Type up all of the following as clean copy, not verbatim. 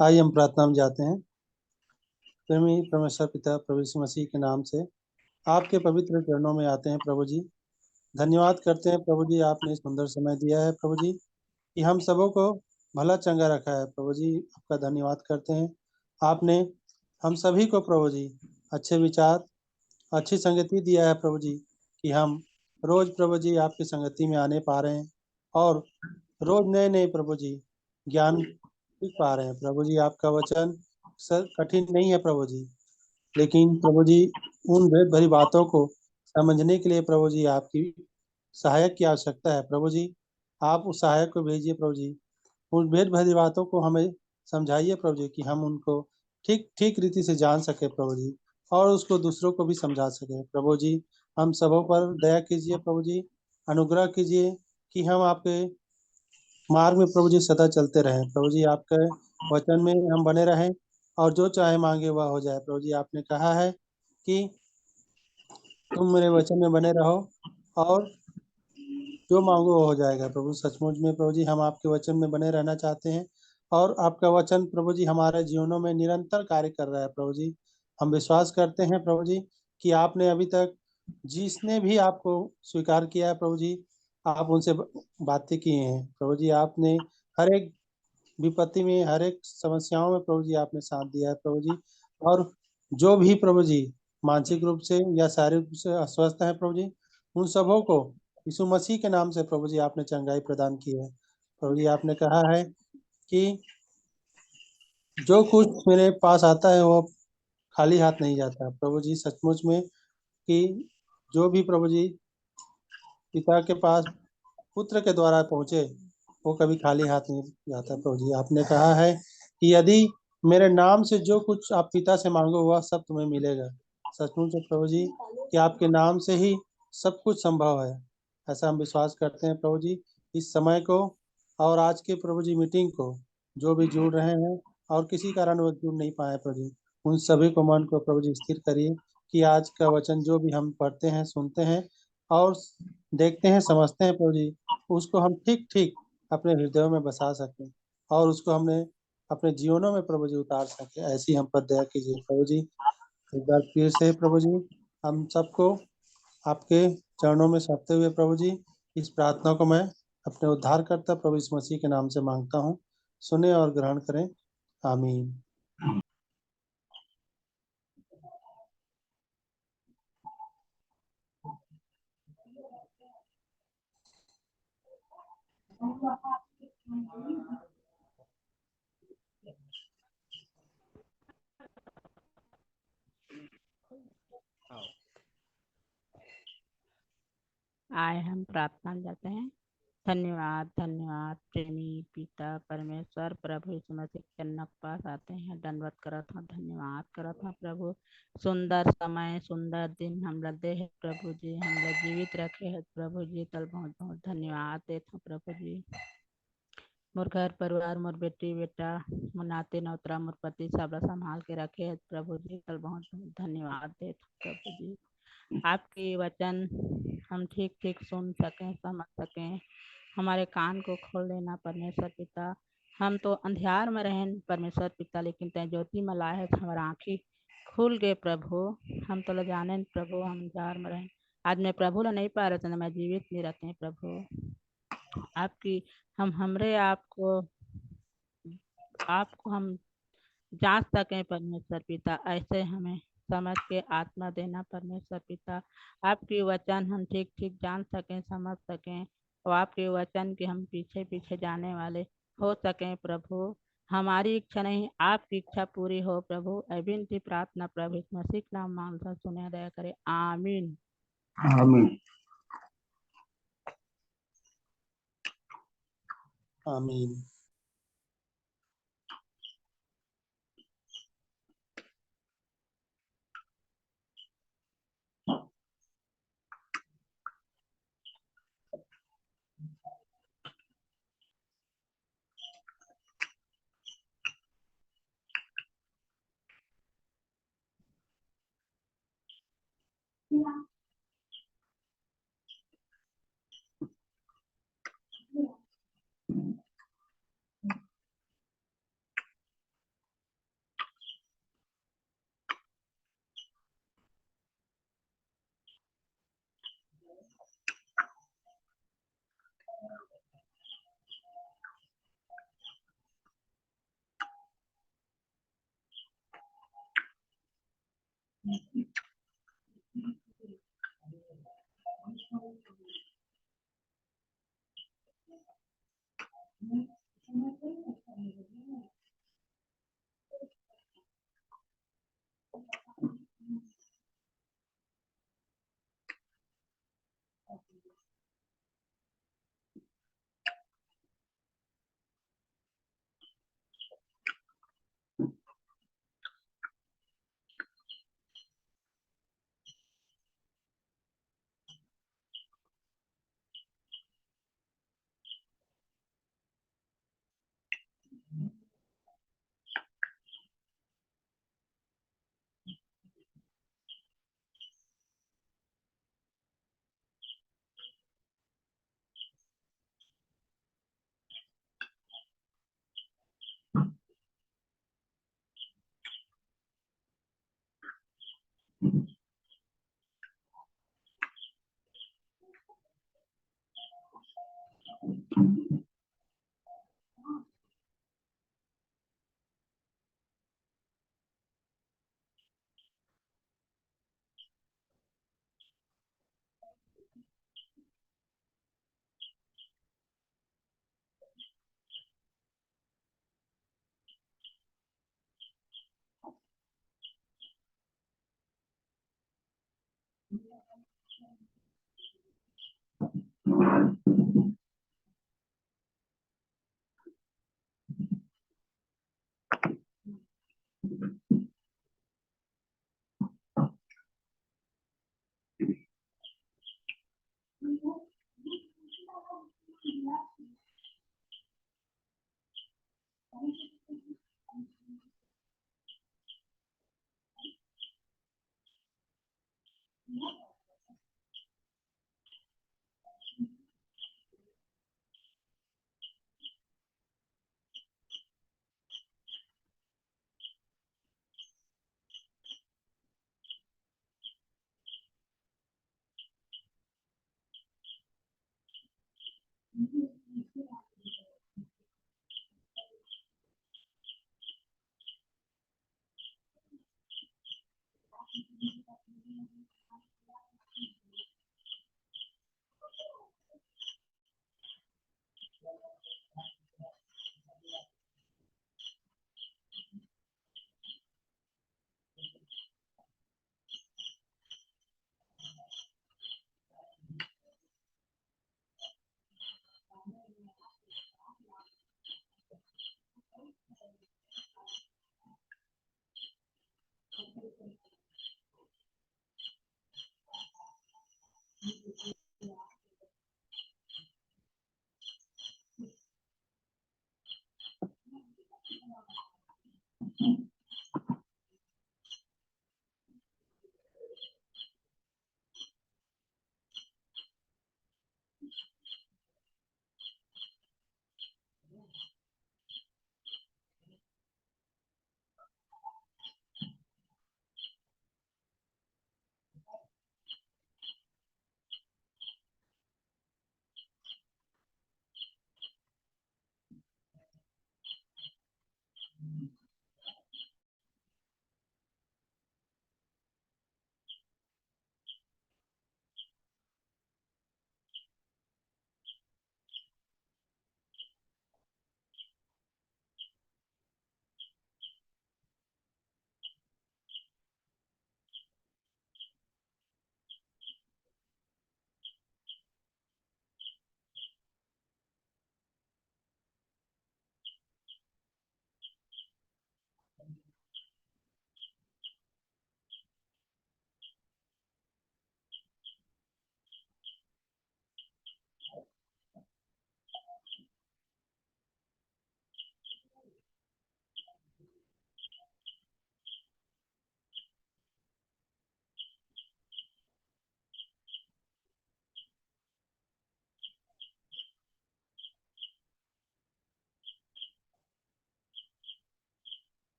आइए हम प्रार्थना में जाते हैं। प्रेमी परमेश्वर पिता प्रभु यीशु मसीह के नाम से आपके पवित्र चरणों में आते हैं प्रभु जी। धन्यवाद करते हैं प्रभु जी, आपने सुंदर समय दिया है प्रभु जी कि हम सबों को भला चंगा रखा है प्रभु जी। आपका धन्यवाद करते हैं। आपने हम सभी को प्रभु जी अच्छे विचार, अच्छी संगति दिया है प्रभु जी कि हम रोज प्रभु जी आपकी संगति में आने पा रहे हैं और रोज नए नए प्रभु जी ज्ञान सीख पा रहे हैं प्रभु जी। आपका वचन सर कठिन नहीं है प्रभु जी, लेकिन प्रभु जी उन भेद भरी बातों को समझने के लिए प्रभु जी आपकी सहायक की आवश्यकता है प्रभु जी। आप उस सहायक को भेजिए प्रभु जी। उन भेद भरी बातों को हमें समझाइए प्रभु जी कि हम उनको ठीक ठीक रीति से जान सके प्रभु जी, और उसको दूसरों को भी समझा सके प्रभु जी। हम सबों पर दया कीजिए प्रभु जी, अनुग्रह कीजिए कि हम आपके मार्ग में प्रभु जी सदा चलते रहें प्रभु जी। आपके वचन में हम बने रहें और जो चाहे मांगे वह हो जाए प्रभु जी। आपने कहा है कि तुम मेरे वचन में बने रहो और जो मांगो वो हो जाएगा प्रभु। सचमुच में प्रभु जी हम आपके वचन में बने रहना चाहते हैं और आपका वचन प्रभु जी हमारे जीवनों में निरंतर कार्य कर रहा है प्रभु जी। हम विश्वास करते हैं प्रभु जी कि आपने अभी तक जिसने भी आपको स्वीकार किया है प्रभु जी, आप उनसे बातें की हैं प्रभु जी। आपने हर एक विपत्ति में, हर एक समस्याओं में प्रभु जी आपने साथ दिया है प्रभु जी। और जो भी प्रभु जी मानसिक रूप से या शारीरिक रूप से अस्वस्थ है प्रभु जी, उन सबों को यीशु मसीह के नाम से प्रभु जी आपने चंगाई प्रदान की है प्रभु जी। आपने कहा है कि जो कुछ मेरे पास आता है वो खाली हाथ नहीं जाता प्रभु जी। सचमुच में कि जो भी प्रभु जी पिता के पास पुत्र के द्वारा पहुंचे वो कभी खाली हाथ नहीं जाता प्रभु जी। आपने कहा है कि यदि मेरे नाम से जो कुछ आप पिता से मांगो वह सब तुम्हें मिलेगा। सचमुच है प्रभु जी कि आपके नाम से ही सब कुछ संभव है। ऐसा हम विश्वास करते हैं प्रभु जी। इस समय को और आज के प्रभु जी मीटिंग को जो भी जुड़ रहे हैं और किसी कारण वो जुड़ नहीं पाए प्रभु जी, उन सभी को मन को प्रभु जी स्थिर करिए कि आज का वचन जो भी हम पढ़ते हैं, सुनते हैं और देखते हैं, समझते हैं प्रभु जी, उसको हम ठीक ठीक अपने हृदयों में बसा सकें और उसको हमने अपने जीवनों में प्रभु जी उतार सके। ऐसी हम पर दया कीजिए प्रभु जी। एक बार फिर से प्रभु जी हम सबको आपके चरणों में सौंपते हुए प्रभु जी इस प्रार्थना को मैं अपने उद्धारकर्ता प्रभु यीशु मसीह के नाम से मांगता हूँ। सुने और ग्रहण करें। आमीन। आए हम प्रार्थना में जाते हैं। धन्यवाद धन्यवाद प्रेमी पिता परमेश्वर प्रभु यीशु मसीह के चरणों के पास आते हैं, दंडवत करत हूँ, धन्यवाद करत हूँ प्रभु। सुंदर समय सुंदर दिन हम लदे है प्रभु जी, हम लोग जीवित रखे है प्रभु जी, तल बहुत बहुत धन्यवाद देते हूँ प्रभु जी। मोर घर परिवार, मोर बेटी बेटा, मोर नाते नौतरा, मोर पति सब संभाल के रखे है प्रभु जी, तल बहुत बहुत धन्यवाद देते हूँ प्रभु जी। आपके वचन हम ठीक ठीक सुन सकें, समझ सकें। हमारे कान को खोल देना परमेश्वर पिता। हम तो अंधियार में रहें परमेश्वर पिता, लेकिन तय ज्योति में लाए हमारा आँखी खुल गए प्रभु। हम तो जाने प्रभु हम अंधियार में रहें। आज मैं प्रभु ला नहीं पा रहे थे, मैं जीवित नहीं रखे प्रभु। आपकी हम हमरे आपको हम जांच सकें परमेश्वर पिता, ऐसे हमें समझ के आत्मा देना परमेश्वर पिता। आपके वचन हम ठीक ठीक जान सकें, समझ सकें और आपके वचन के हम पीछे पीछे जाने वाले हो सकें प्रभु। हमारी इच्छा नहीं, आपकी इच्छा पूरी हो प्रभु। अविनती प्रार्थना प्रभु यीशु मसीह के नाम मांगता सुने दया करे, आमीन। आमीन। आमीन।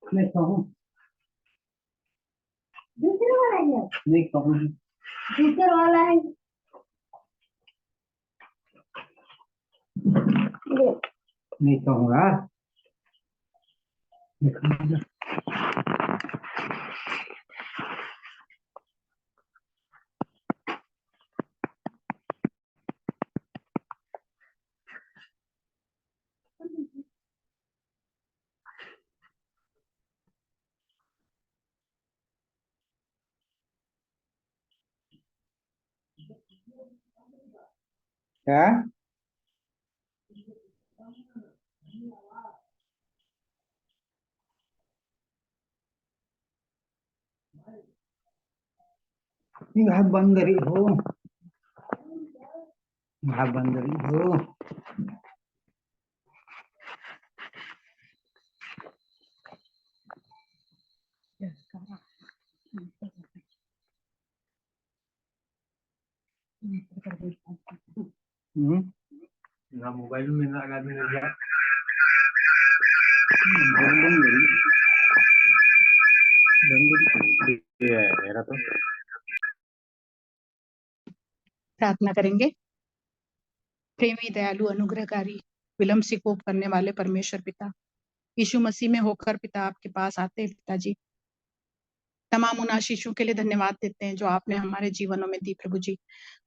नहीं कहूँ दूसरा वाला है नहीं कहूँ दूसरा वाला है नहीं कहूँगा क्या यह बंदरी हो यह बंदरी हो ना मोबाइल में ना लगा दूंगा तो प्रार्थना करेंगे। प्रेमी, दयालु, अनुग्रहकारी, विलम्ब से कोप करने वाले परमेश्वर पिता, यीशु मसीह में होकर पिता आपके पास आते हैं पिताजी। तमाम उन आशीषों के लिए धन्यवाद देते हैं जो आपने हमारे जीवनों में दी प्रभु जी।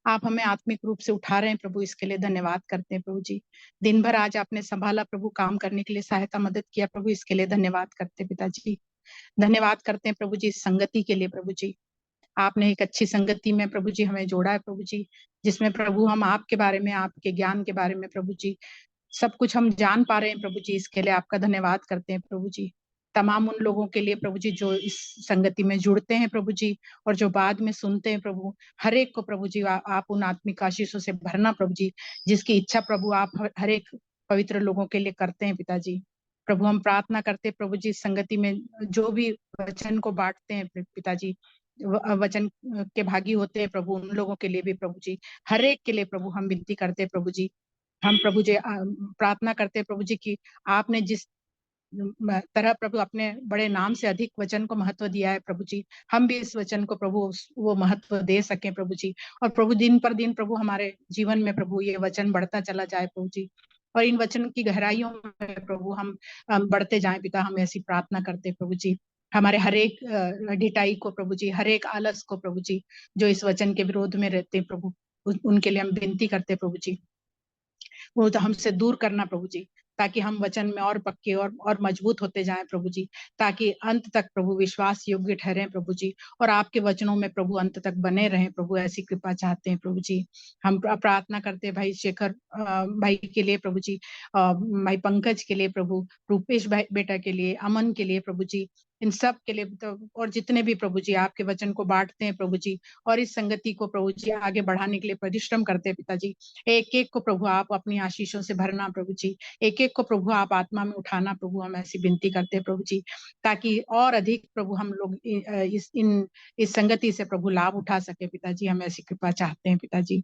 आप हमें आत्मिक रूप से उठा रहे हैं प्रभु, इसके लिए धन्यवाद करते हैं प्रभु जी। दिन भर आज आपने संभाला प्रभु, काम करने के लिए सहायता मदद किया प्रभु, इसके लिए धन्यवाद करते हैं पिताजी। धन्यवाद करते हैं प्रभु जी इस संगति के लिए प्रभु जी। आपने एक अच्छी संगति में प्रभु जी हमें जोड़ा है प्रभु जी, जिसमें प्रभु हम आपके बारे में, आपके ज्ञान के बारे में प्रभु जी सब कुछ हम जान पा रहे हैं प्रभु जी। इसके लिए आपका धन्यवाद करते हैं प्रभु जी। तमाम उन लोगों के लिए प्रभु जी जो इस संगति में जुड़ते हैं प्रभु जी और जो बाद में सुनते हैं प्रभु, हर एक को प्रभु जी आप उन आत्मिक आशीषों से भरना प्रभु जी, जिसकी इच्छा प्रभु आप हर एक पवित्र लोगों के लिए करते हैं पिताजी। प्रभु हम प्रार्थना करते हैं प्रभु जी, संगति में जो भी वचन को बांटते हैं पिताजी, वचन के भागी होते हैं प्रभु, उन लोगों के लिए भी प्रभु जी, हर एक के लिए प्रभु हम विनती करते हैं प्रभु जी। हम प्रभु जी प्रार्थना करते हैं प्रभु जी की आपने जिस तरह प्रभु अपने बड़े नाम से अधिक वचन को महत्व दिया है प्रभु जी, हम भी इस वचन को प्रभु वो महत्व दे सकें प्रभु जी। और प्रभु दिन पर दिन प्रभु हमारे जीवन में प्रभु ये वचन बढ़ता चला जाए प्रभु जी, और इन वचन की गहराइयों में प्रभु हम बढ़ते जाएं पिता। हम ऐसी प्रार्थना करते प्रभु जी। हमारे हर एक ढिठाई को प्रभु जी, हर एक आलस को प्रभु जी, जो इस वचन के विरोध में रहते प्रभु, उनके लिए हम विनती करते प्रभु जी, वो तो हमसे दूर करना प्रभु जी, ताकि हम वचन में और पक्के और मजबूत होते जाएं प्रभु जी, ताकि अंत तक प्रभु विश्वास योग्य ठहरे प्रभु जी, और आपके वचनों में प्रभु अंत तक बने रहें प्रभु, ऐसी कृपा चाहते हैं प्रभु जी। हम प्रार्थना करते हैं भाई शेखर भाई के लिए प्रभु जी, भाई पंकज के लिए प्रभु, रूपेश भाई बेटा के लिए, अमन के लिए प्रभु जी, इन सब के लिए और जितने भी प्रभु जी आपके वचन को बांटते हैं प्रभु जी, और इस संगति को प्रभु जी आगे बढ़ाने के लिए परिश्रम करते हैं पिताजी। एक एक को प्रभु आप अपनी आशीषों से भरना प्रभु जी, एक एक को प्रभु आप आत्मा में उठाना प्रभु, हम ऐसी विनती करते हैं प्रभु जी, ताकि और अधिक प्रभु हम लोग इस संगति से प्रभु लाभ उठा सके पिताजी। हम ऐसी कृपा चाहते हैं पिताजी।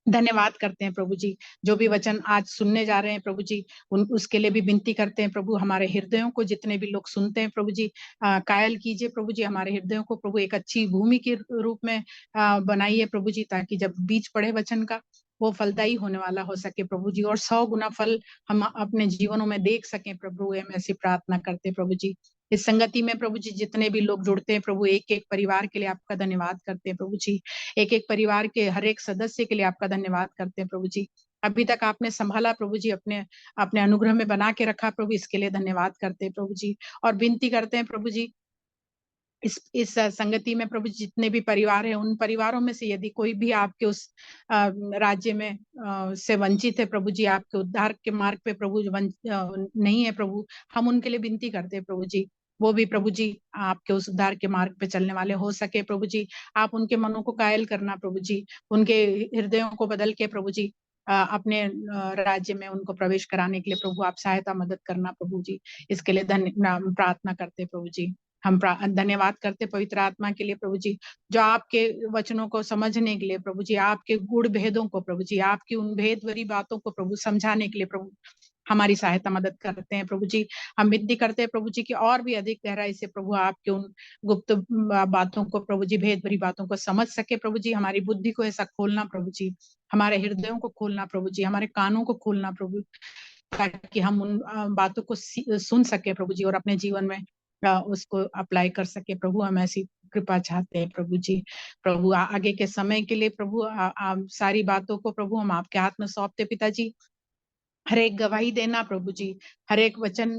धन्यवाद करते हैं प्रभु जी, जो भी वचन आज सुनने जा रहे हैं प्रभु जी, उसके लिए भी विनती करते हैं प्रभु। हमारे हृदयों को जितने भी लोग सुनते हैं प्रभु जी, कायल कीजिए प्रभु जी, हमारे हृदयों को प्रभु एक अच्छी भूमि के रूप में बनाइए प्रभु जी, ताकि जब बीज पड़े वचन का वो फलदायी होने वाला हो सके प्रभु जी, और 100 गुना फल हम अपने जीवनों में देख सकें प्रभु। हम ऐसी प्रार्थना करते हैं प्रभु जी। इस संगति में प्रभु जी जितने भी लोग जुड़ते हैं प्रभु, एक एक परिवार के लिए आपका धन्यवाद करते हैं प्रभु जी, एक एक परिवार के हर एक सदस्य के लिए आपका धन्यवाद करते हैं प्रभु जी। अभी तक आपने संभाला प्रभु जी, अपने अपने अनुग्रह में बना के रखा प्रभु, इसके लिए धन्यवाद करते हैं प्रभु जी, और विनती करते हैं प्रभु जी इस संगति में प्रभु जितने भी परिवार हैं, उन परिवारों में से यदि कोई भी आपके उस राज्य में से वंचित है प्रभु जी, आपके उद्धार के मार्ग पे प्रभु नहीं है प्रभु, हम उनके लिए विनती करते हैं प्रभु जी, वो भी प्रभु जी आपके उस उद्धार के मार्ग पे चलने वाले हो सके प्रभु जी। आप उनके मनों को कायल करना प्रभु जी, उनके हृदयों को बदल के प्रभु जी अपने राज्य में उनको प्रवेश कराने के लिए प्रभु आप सहायता मदद करना प्रभु जी, इसके लिए प्रार्थना करते प्रभु जी। हम धन्यवाद करते पवित्र आत्मा के लिए प्रभु जी, जो आपके वचनों को समझने के लिए प्रभु जी, आपके गुड़ भेदों को प्रभु जी, आपकी उन भेद भरी बातों को प्रभु समझाने के लिए प्रभु हमारी सहायता मदद करते हैं प्रभु जी। हम विनती करते हैं प्रभु जी की और भी अधिक गहराई से प्रभु आपके उन गुप्त बातों को प्रभु जी, भेद भरी बातों को समझ सके प्रभु जी। हमारी बुद्धि को ऐसा खोलना प्रभु जी, हमारे हृदयों को खोलना प्रभु जी, हमारे कानों को खोलना प्रभु, ताकि हम उन बातों को सुन सके प्रभु जी और अपने जीवन में उसको अप्लाई कर सके प्रभु। हम ऐसी कृपा चाहते हैं प्रभु जी। प्रभु आगे के समय के लिए प्रभु सारी बातों को प्रभु हम आपके हाथ में सौंपते पिताजी। हर एक गवाही देना प्रभु जी, हर एक वचन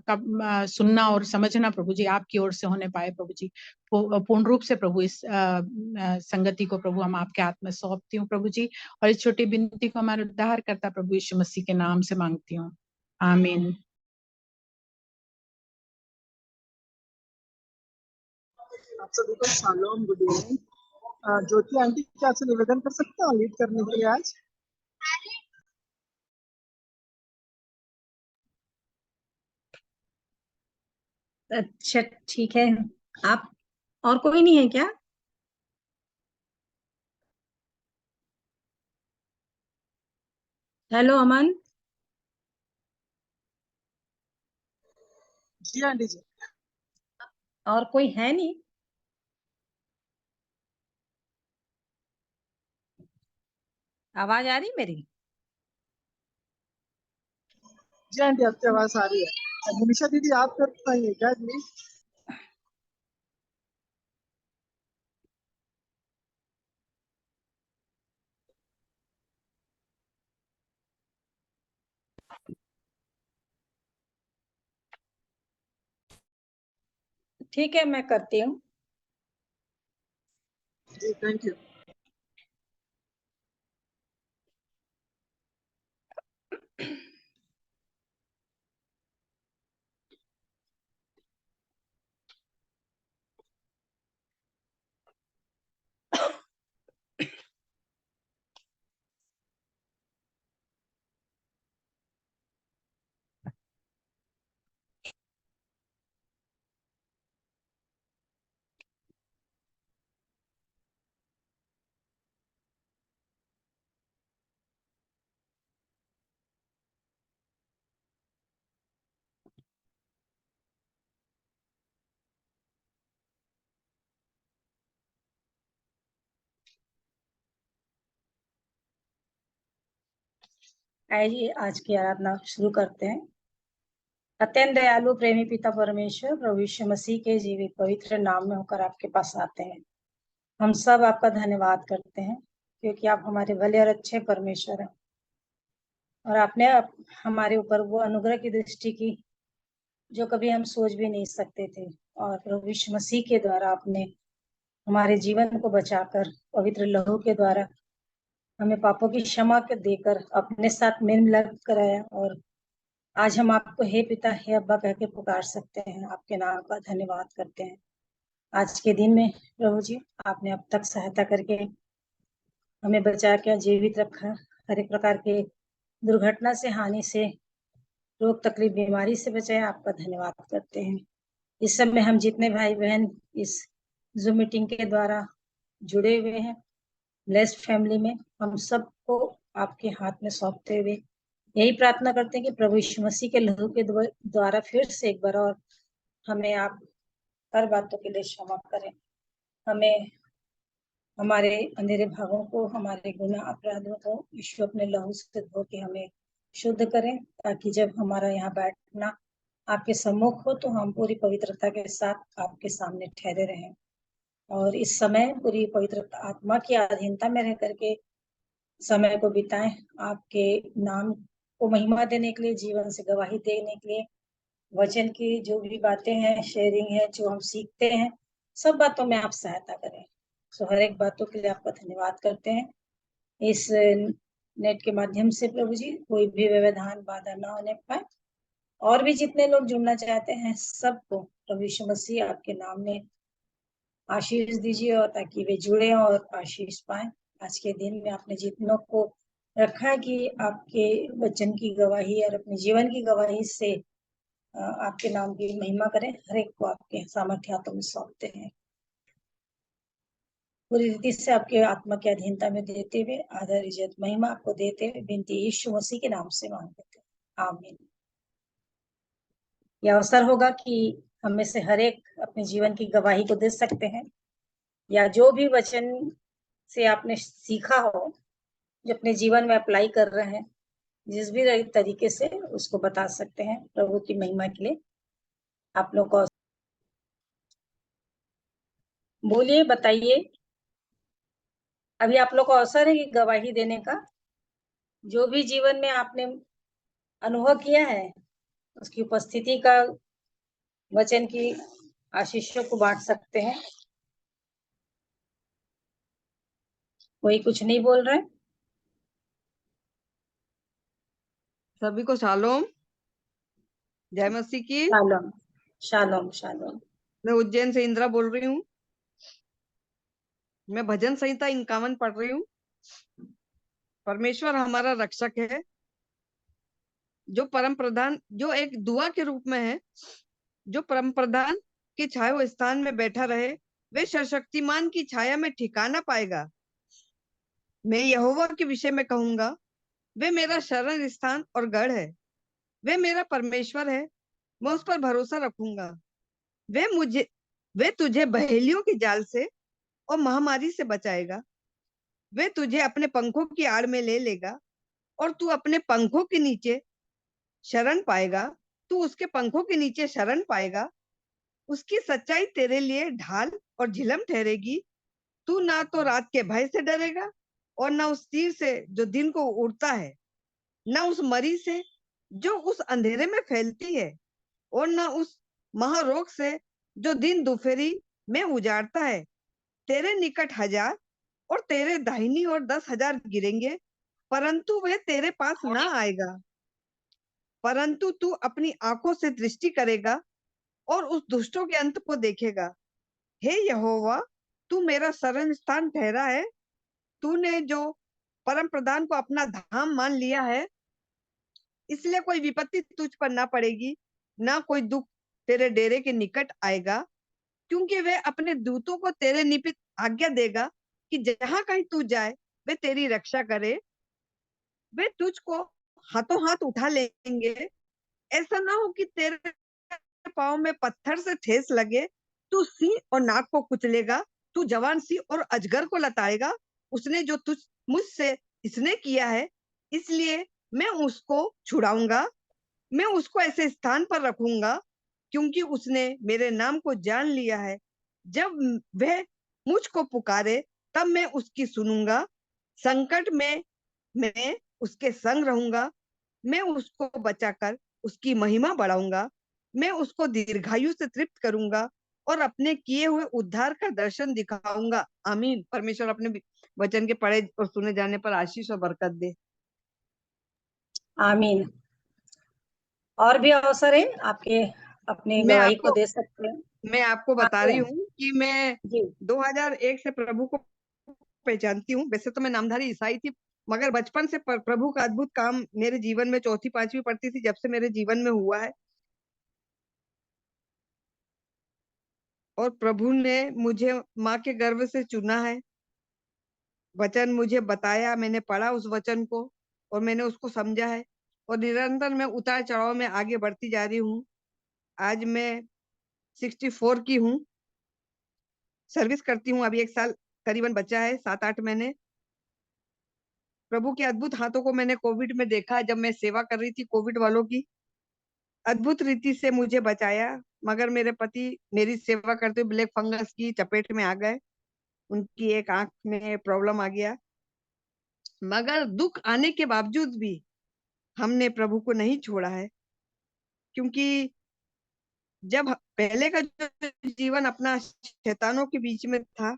का सुनना और समझना प्रभु जी आपकी ओर से होने पाए प्रभु जी। पूर्ण रूप से प्रभु इस संगति को प्रभु हम आपके हाथ में सौंपती हूँ प्रभु जी, और इस छोटी विनती को हमारे उद्धार करता प्रभु यीशु मसीह के नाम से मांगती हूँ, आमीन। आप सभी को शालोम, गुड इवनिंग। ज्योति आंटी क्या से निवेदन कर सकते हैं लीड करने के लिए आज? अच्छा ठीक है, आप और कोई नहीं है क्या? हेलो अमन। जी आंटी जी। और कोई है नहीं? आवाज आ रही मेरी? जी आंटी आपकी आवाज आ रही है। निमिषा दीदी आप कर पाएंगे क्या जी? ठीक है, मैं करती हूँ। जी थैंक यू। आइए आज की आराधना शुरू करते हैं। अत्यंत दयालु प्रेमी पिता परमेश्वर प्रभु यीशु मसीह के जीवित पवित्र नाम में होकर आपके पास आते हैं। हम सब आपका धन्यवाद करते हैं क्योंकि आप हमारे भले और अच्छे परमेश्वर हैं और आपने हमारे ऊपर वो अनुग्रह की दृष्टि की जो कभी हम सोच भी नहीं सकते थे। और प्रभु यीशु मसीह के द्वारा आपने हमारे जीवन को बचाकर पवित्र लहू के द्वारा हमें पापों की क्षमा के देकर अपने साथ मेल मिलाप कराया। और आज हम आपको हे पिता हे अब्बा कह के पुकार सकते हैं। आपके नाम का धन्यवाद करते हैं। आज के दिन में प्रभु जी आपने अब तक सहायता करके हमें बचा के जीवित रखा। हर एक प्रकार के दुर्घटना से, हानि से, रोग तकलीफ बीमारी से बचाए। आपका धन्यवाद करते हैं। इस समय हम जितने भाई बहन इस जूम मीटिंग के द्वारा जुड़े हुए हैं ब्लेस्ड फैमिली में, हम सबको आपके हाथ में सौंपते हुए यही प्रार्थना करते हैं कि प्रभु यीशु मसीह के लहू के द्वारा फिर से एक बार और हमें आप हर बातों के लिए क्षमा करें। हमें हमारे अंधेरे भागों को, हमारे गुनाह अपराधों को यीशु अपने लहू से धो के हमें शुद्ध करें, ताकि जब हमारा यहाँ बैठना आपके सम्मुख हो तो हम पूरी पवित्रता के साथ आपके सामने ठहरे रहें। और इस समय पूरी पवित्र आत्मा की अधीनता में रह करके समय को बिताएं, आपके नाम को महिमा देने के लिए, जीवन से गवाही देने के लिए, वचन की जो भी बातें हैं, शेयरिंग है, जो हम सीखते हैं, सब बातों में आप सहायता करें। सो हर एक बातों के लिए आपका धन्यवाद करते हैं। इस नेट के माध्यम से प्रभु जी कोई भी व्यवधान बाधा ना होने पाए। और भी जितने लोग जुड़ना चाहते हैं सबको प्रभु यीशु मसीह आपके नाम में आशीष दीजिए, और ताकि वे जुड़े और आशीष पाए। आज के दिन में आपने जितनों को रखा है कि आपके वचन की गवाही और अपने जीवन की गवाही से आपके नाम की महिमा करें, हर एक को आपके सामर्थ्य हाथों में सौंपते हैं। पूरी रीति से आपके आत्मा की अधीनता में देते हुए आदर इज्जत महिमा आपको देते हुए विनती यीशु मसीह के नाम से मांग लेते हैं, आमीन। यह अवसर होगा कि हम में से हर एक अपने जीवन की गवाही को दे सकते हैं, या जो भी वचन से आपने सीखा हो, जो अपने जीवन में अप्लाई कर रहे हैं, जिस भी तरीके से उसको बता सकते हैं। प्रभु की महिमा के लिए आप लोग को बोलिए, बताइए। अभी आप लोग को अवसर है कि गवाही देने का। जो भी जीवन में आपने अनुभव किया है उसकी उपस्थिति का, वचन की आशीषों को बांट सकते हैं। कोई कुछ नहीं बोल रहा है। सभी को शालोम, जय मसीह की। Shalom shalom shalom. मैं उज्जैन से इंदिरा बोल रही हूँ। मैं भजन संहिता 51 पढ़ रही हूँ। परमेश्वर हमारा रक्षक है, जो परम प्रधान, जो एक दुआ के रूप में है, जो परम प्रधान की छाया स्थान में बैठा रहे, वे सर्वशक्तिमान की छाया में ठिकाना पाएगा। मैं यहोवा के विषय में कहूंगा, वे मेरा शरण स्थान और गढ़ है। वे मेरा परमेश्वर है, मैं उस पर भरोसा रखूंगा। वे तुझे बहेलियों के जाल से और महामारी से बचाएगा। वे तुझे अपने पंखों की आड़ में ले लेगा और तू अपने पंखों के नीचे शरण पाएगा। तू उसके पंखों के नीचे शरण पाएगा। उसकी सच्चाई तेरे लिए ढाल और झिलम ठहरेगी। तू ना तो रात के भय से डरेगा और ना उस तीर से जो दिन को उड़ता है, ना उस मरी से जो उस अंधेरे में फैलती है, और ना उस महारोग से जो दिन दोपहरी में उजाड़ता है। तेरे निकट 1000 और तेरे दाहिनी ओर 10,000 गिरेंगे, परंतु वह तेरे पास ना आएगा। परंतु तू अपनी आंखों से दृष्टि करेगा और उस दुष्टों के अंत को देखेगा। हे यहोवा, तू मेरा शरण स्थान ठहरा है। तूने जो परम प्रधान को अपना धाम मान लिया है, इसलिए कोई विपत्ति तुझ पर ना पड़ेगी, ना कोई दुख तेरे डेरे के निकट आएगा, क्योंकि वे अपने दूतों को तेरे निमित्त आज्ञा देगा कि जहां कहीं तू जाए वे तेरी रक्षा करे। वे तुझको हाथों हाथ उठा लेंगे, ऐसा ना हो कि तेरे पाँव में पत्थर से ठेस लगे। तू सिंह और नाग को कुचलेगा, तू जवान सिंह और अजगर को लताड़ेगा। उसने जो तुझ मुझसे इसने किया है, इसलिए मैं उसको छुड़ाऊंगा। मैं उसको ऐसे स्थान पर रखूंगा, क्योंकि उसने मेरे नाम को जान लिया है। जब वह मुझको पुकारे, तब मैं उसकी सुनूंगा। संकट में मैं उसके संग रहूंगा। मैं उसको बचाकर उसकी महिमा बढ़ाऊंगा। मैं उसको दीर्घायु से तृप्त करूंगा और अपने किए हुए उद्धार का दर्शन दिखाऊंगा। आमीन। परमेश्वर अपने वचन के पढ़े और सुने जाने पर आशीष और बरकत दे। आमीन। और भी अवसर है, आपके अपनी गवाही को दे सकते हैं। मैं आपको बता रही हूँ कि मैं जी 2001 से प्रभु को पहचानती हूँ। वैसे तो मैं नामधारी ईसाई थी, मगर बचपन से प्रभु का अद्भुत काम मेरे जीवन में, चौथी पांचवी पढ़ती थी जब से मेरे जीवन में हुआ है। और प्रभु ने मुझे माँ के गर्भ से चुना है। वचन मुझे बताया, मैंने पढ़ा उस वचन को और मैंने उसको समझा है, और निरंतर मैं उतार चढ़ाव में आगे बढ़ती जा रही हूँ। आज मैं 64 की हूँ, सर्विस करती हूँ। अभी 1 साल करीबन बचा है, 7-8 महीने। प्रभु के अद्भुत हाथों को मैंने कोविड में देखा, जब मैं सेवा कर रही थी कोविड वालों की। अद्भुत रीति से मुझे बचाया, मगर मेरे पति मेरी सेवा करते हुए ब्लैक फंगस की चपेट में आ गए। उनकी एक आंख में प्रॉब्लम आ गया, मगर दुख आने के बावजूद भी हमने प्रभु को नहीं छोड़ा है। क्योंकि जब पहले का जो जीवन अपना शैतानों के बीच में था,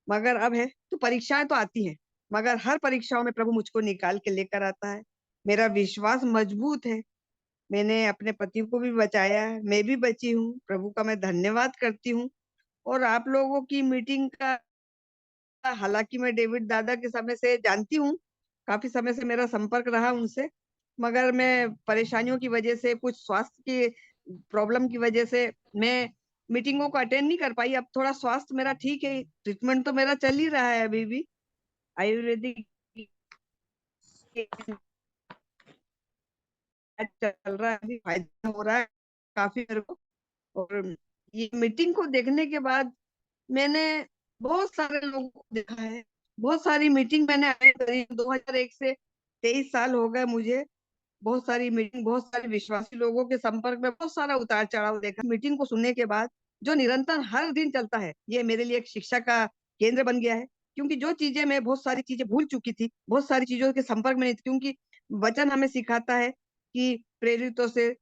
मगर अब है तो परीक्षाएं तो आती हैं, मगर हर परीक्षाओं में प्रभु मुझको निकाल के लेकर आता है। मेरा विश्वास मजबूत है। मैंने अपने पति को भी बचाया है, मैं भी बची हूँ। प्रभु का मैं धन्यवाद करती हूँ। और आप लोगों की मीटिंग का, हालांकि मैं डेविड दादा के समय से जानती हूँ, काफी समय से मेरा संपर्क रहा उनसे, मगर मैं परेशानियों की वजह से, कुछ स्वास्थ्य की प्रॉब्लम की वजह से मैं मीटिंगों को अटेंड नहीं कर पाई। अब थोड़ा स्वास्थ्य मेरा ठीक है, ट्रीटमेंट तो मेरा चल ही रहा है अभी भी, आयुर्वेदिक चल रहा है, अभी फायदा हो रहा है काफी मेरे को। और ये मीटिंग को देखने के बाद मैंने बहुत सारे लोगों को देखा है, बहुत सारी मीटिंग मैंने अटेंड करी। 2001 से 23 साल हो गए मुझे। बहुत सारी मीटिंग, बहुत सारे विश्वासी लोगों के संपर्क में, बहुत सारा उतार चढ़ाव देखा। मीटिंग को सुनने के बाद जो निरंतर हर दिन चलता है, ये मेरे लिए एक शिक्षा का केंद्र बन गया है। क्योंकि जो चीजें मैं, बहुत सारी चीजें भूल चुकी थी, बहुत सारी चीजों के संपर्क में नहीं थी। क्योंकि वचन हमें सिखाता है कि प्रेरितों से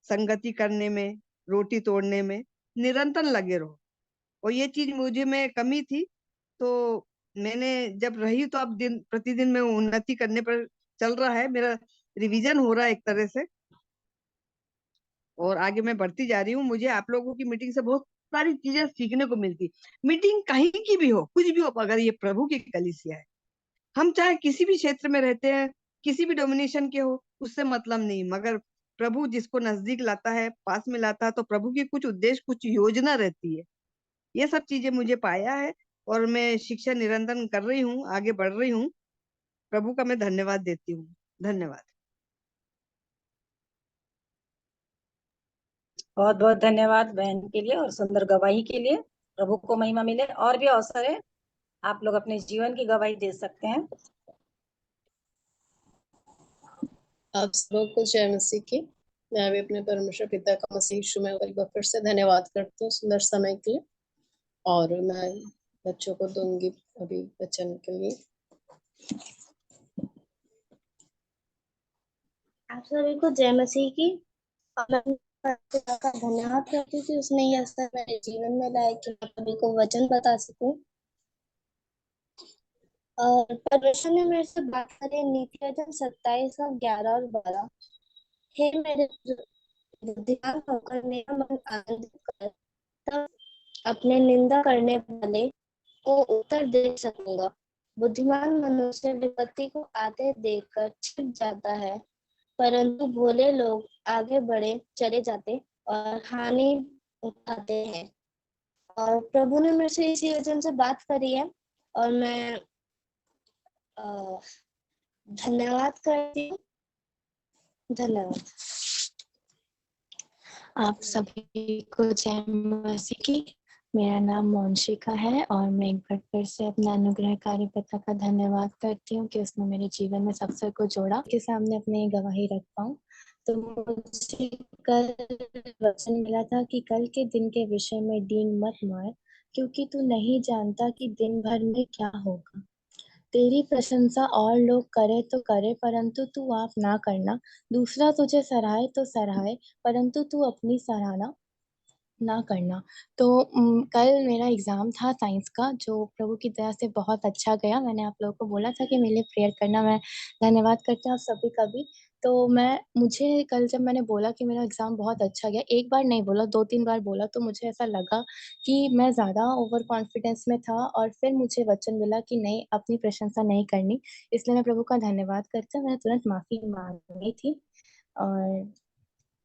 संगति करने में, रोटी तोड़ने में निरंतर लगे रहो, और ये चीज मुझे में कमी थी। तो मैंने जब रही, तो अब दिन प्रतिदिन में उन्नति करने पर चल रहा है, मेरा रिवीजन हो रहा है एक तरह से, और आगे मैं बढ़ती जा रही हूँ। मुझे आप लोगों की मीटिंग से बहुत सारी चीजें सीखने को मिलती। मीटिंग कहीं की भी हो, कुछ भी हो, अगर ये प्रभु की कलीसिया है, हम चाहे किसी भी क्षेत्र में रहते हैं, किसी भी डोमिनेशन के हो, उससे मतलब नहीं, मगर प्रभु जिसको नजदीक लाता है, पास में लाता है, तो प्रभु की कुछ उद्देश्य, कुछ योजना रहती है। ये सब चीजें मुझे पाया है, और मैं शिक्षा निरंतर कर रही हूँ, आगे बढ़ रही हूँ। प्रभु का मैं धन्यवाद देती हूँ। धन्यवाद। बहुत बहुत धन्यवाद बहन के लिए और सुंदर गवाही के लिए। प्रभु को महिमा मिले। और भी अवसर है, आप लोग अपने जीवन की गवाही दे सकते हैं। आप सबको जय मसीह की। मैं भी अपने परमेश्वर पिता का मसीह यीशु में एक बार फिर से धन्यवाद करती हूँ सुंदर समय के लिए। और मैं बच्चों को दूंगी अभी वचन के लिए। आप सभी को जय मसीह की। और मैं पिता का धन्यवाद करती हूँ कि उसने यह अवसर मेरे जीवन में लाया कि मैं सभी को वचन बता सकूं। और परमेश्वर ने मेरे से बात करी नीति वचन 27 का 11 और 12। हे मेरे बुद्धिमान होकर मेरा मन आनंदित कर, तब अपने निंदा करने वाले को उत्तर दे सकूंगा। बुद्धिमान मनुष्य विपत्ति को आते देखकर छिप जाता है, परंतु भोले लोग आगे बढ़े चले जाते और हानि उठाते हैं। और प्रभु ने मेरे से इसी वचन से बात करी है और मैं धन्यवाद करती हूँ। धन्यवाद। आप सभी को जय मसीह की। मेरा नाम मोंशिका है और मैं एक बार फिर से अपना अनुग्रहकारी पिता का धन्यवाद करती हूँ कि उसने मेरे जीवन में सबसे को जोड़ा के सामने अपनी गवाही रख पाऊँ। तो मुझे कल वचन मिला था कि कल के दिन के विषय में डींग मत मार, क्योंकि तू नहीं जानता कि दिन भर में क्या होगा। तेरी प्रशंसा और लोग करे तो करे, परंतु तू आप ना करना। दूसरा तुझे सराहे तो सराहे, परंतु तू अपनी सराहना ना करना। तो कल मेरा एग्ज़ाम था साइंस का, जो प्रभु की दया से बहुत अच्छा गया। मैंने आप लोगों को बोला था कि मेरे लिए प्रेयर करना। मैं धन्यवाद करती हूँ आप सभी का भी। तो मुझे कल जब मैंने बोला कि मेरा एग्ज़ाम बहुत अच्छा गया, एक बार नहीं बोला, 2-3 बार बोला, तो मुझे ऐसा लगा कि मैं ज़्यादा ओवर कॉन्फिडेंस में था और फिर मुझे वचन मिला कि नहीं, अपनी प्रशंसा नहीं करनी। इसलिए मैं प्रभु का धन्यवाद करती हूँ। मैंने तुरंत माफ़ी माँगी थी। और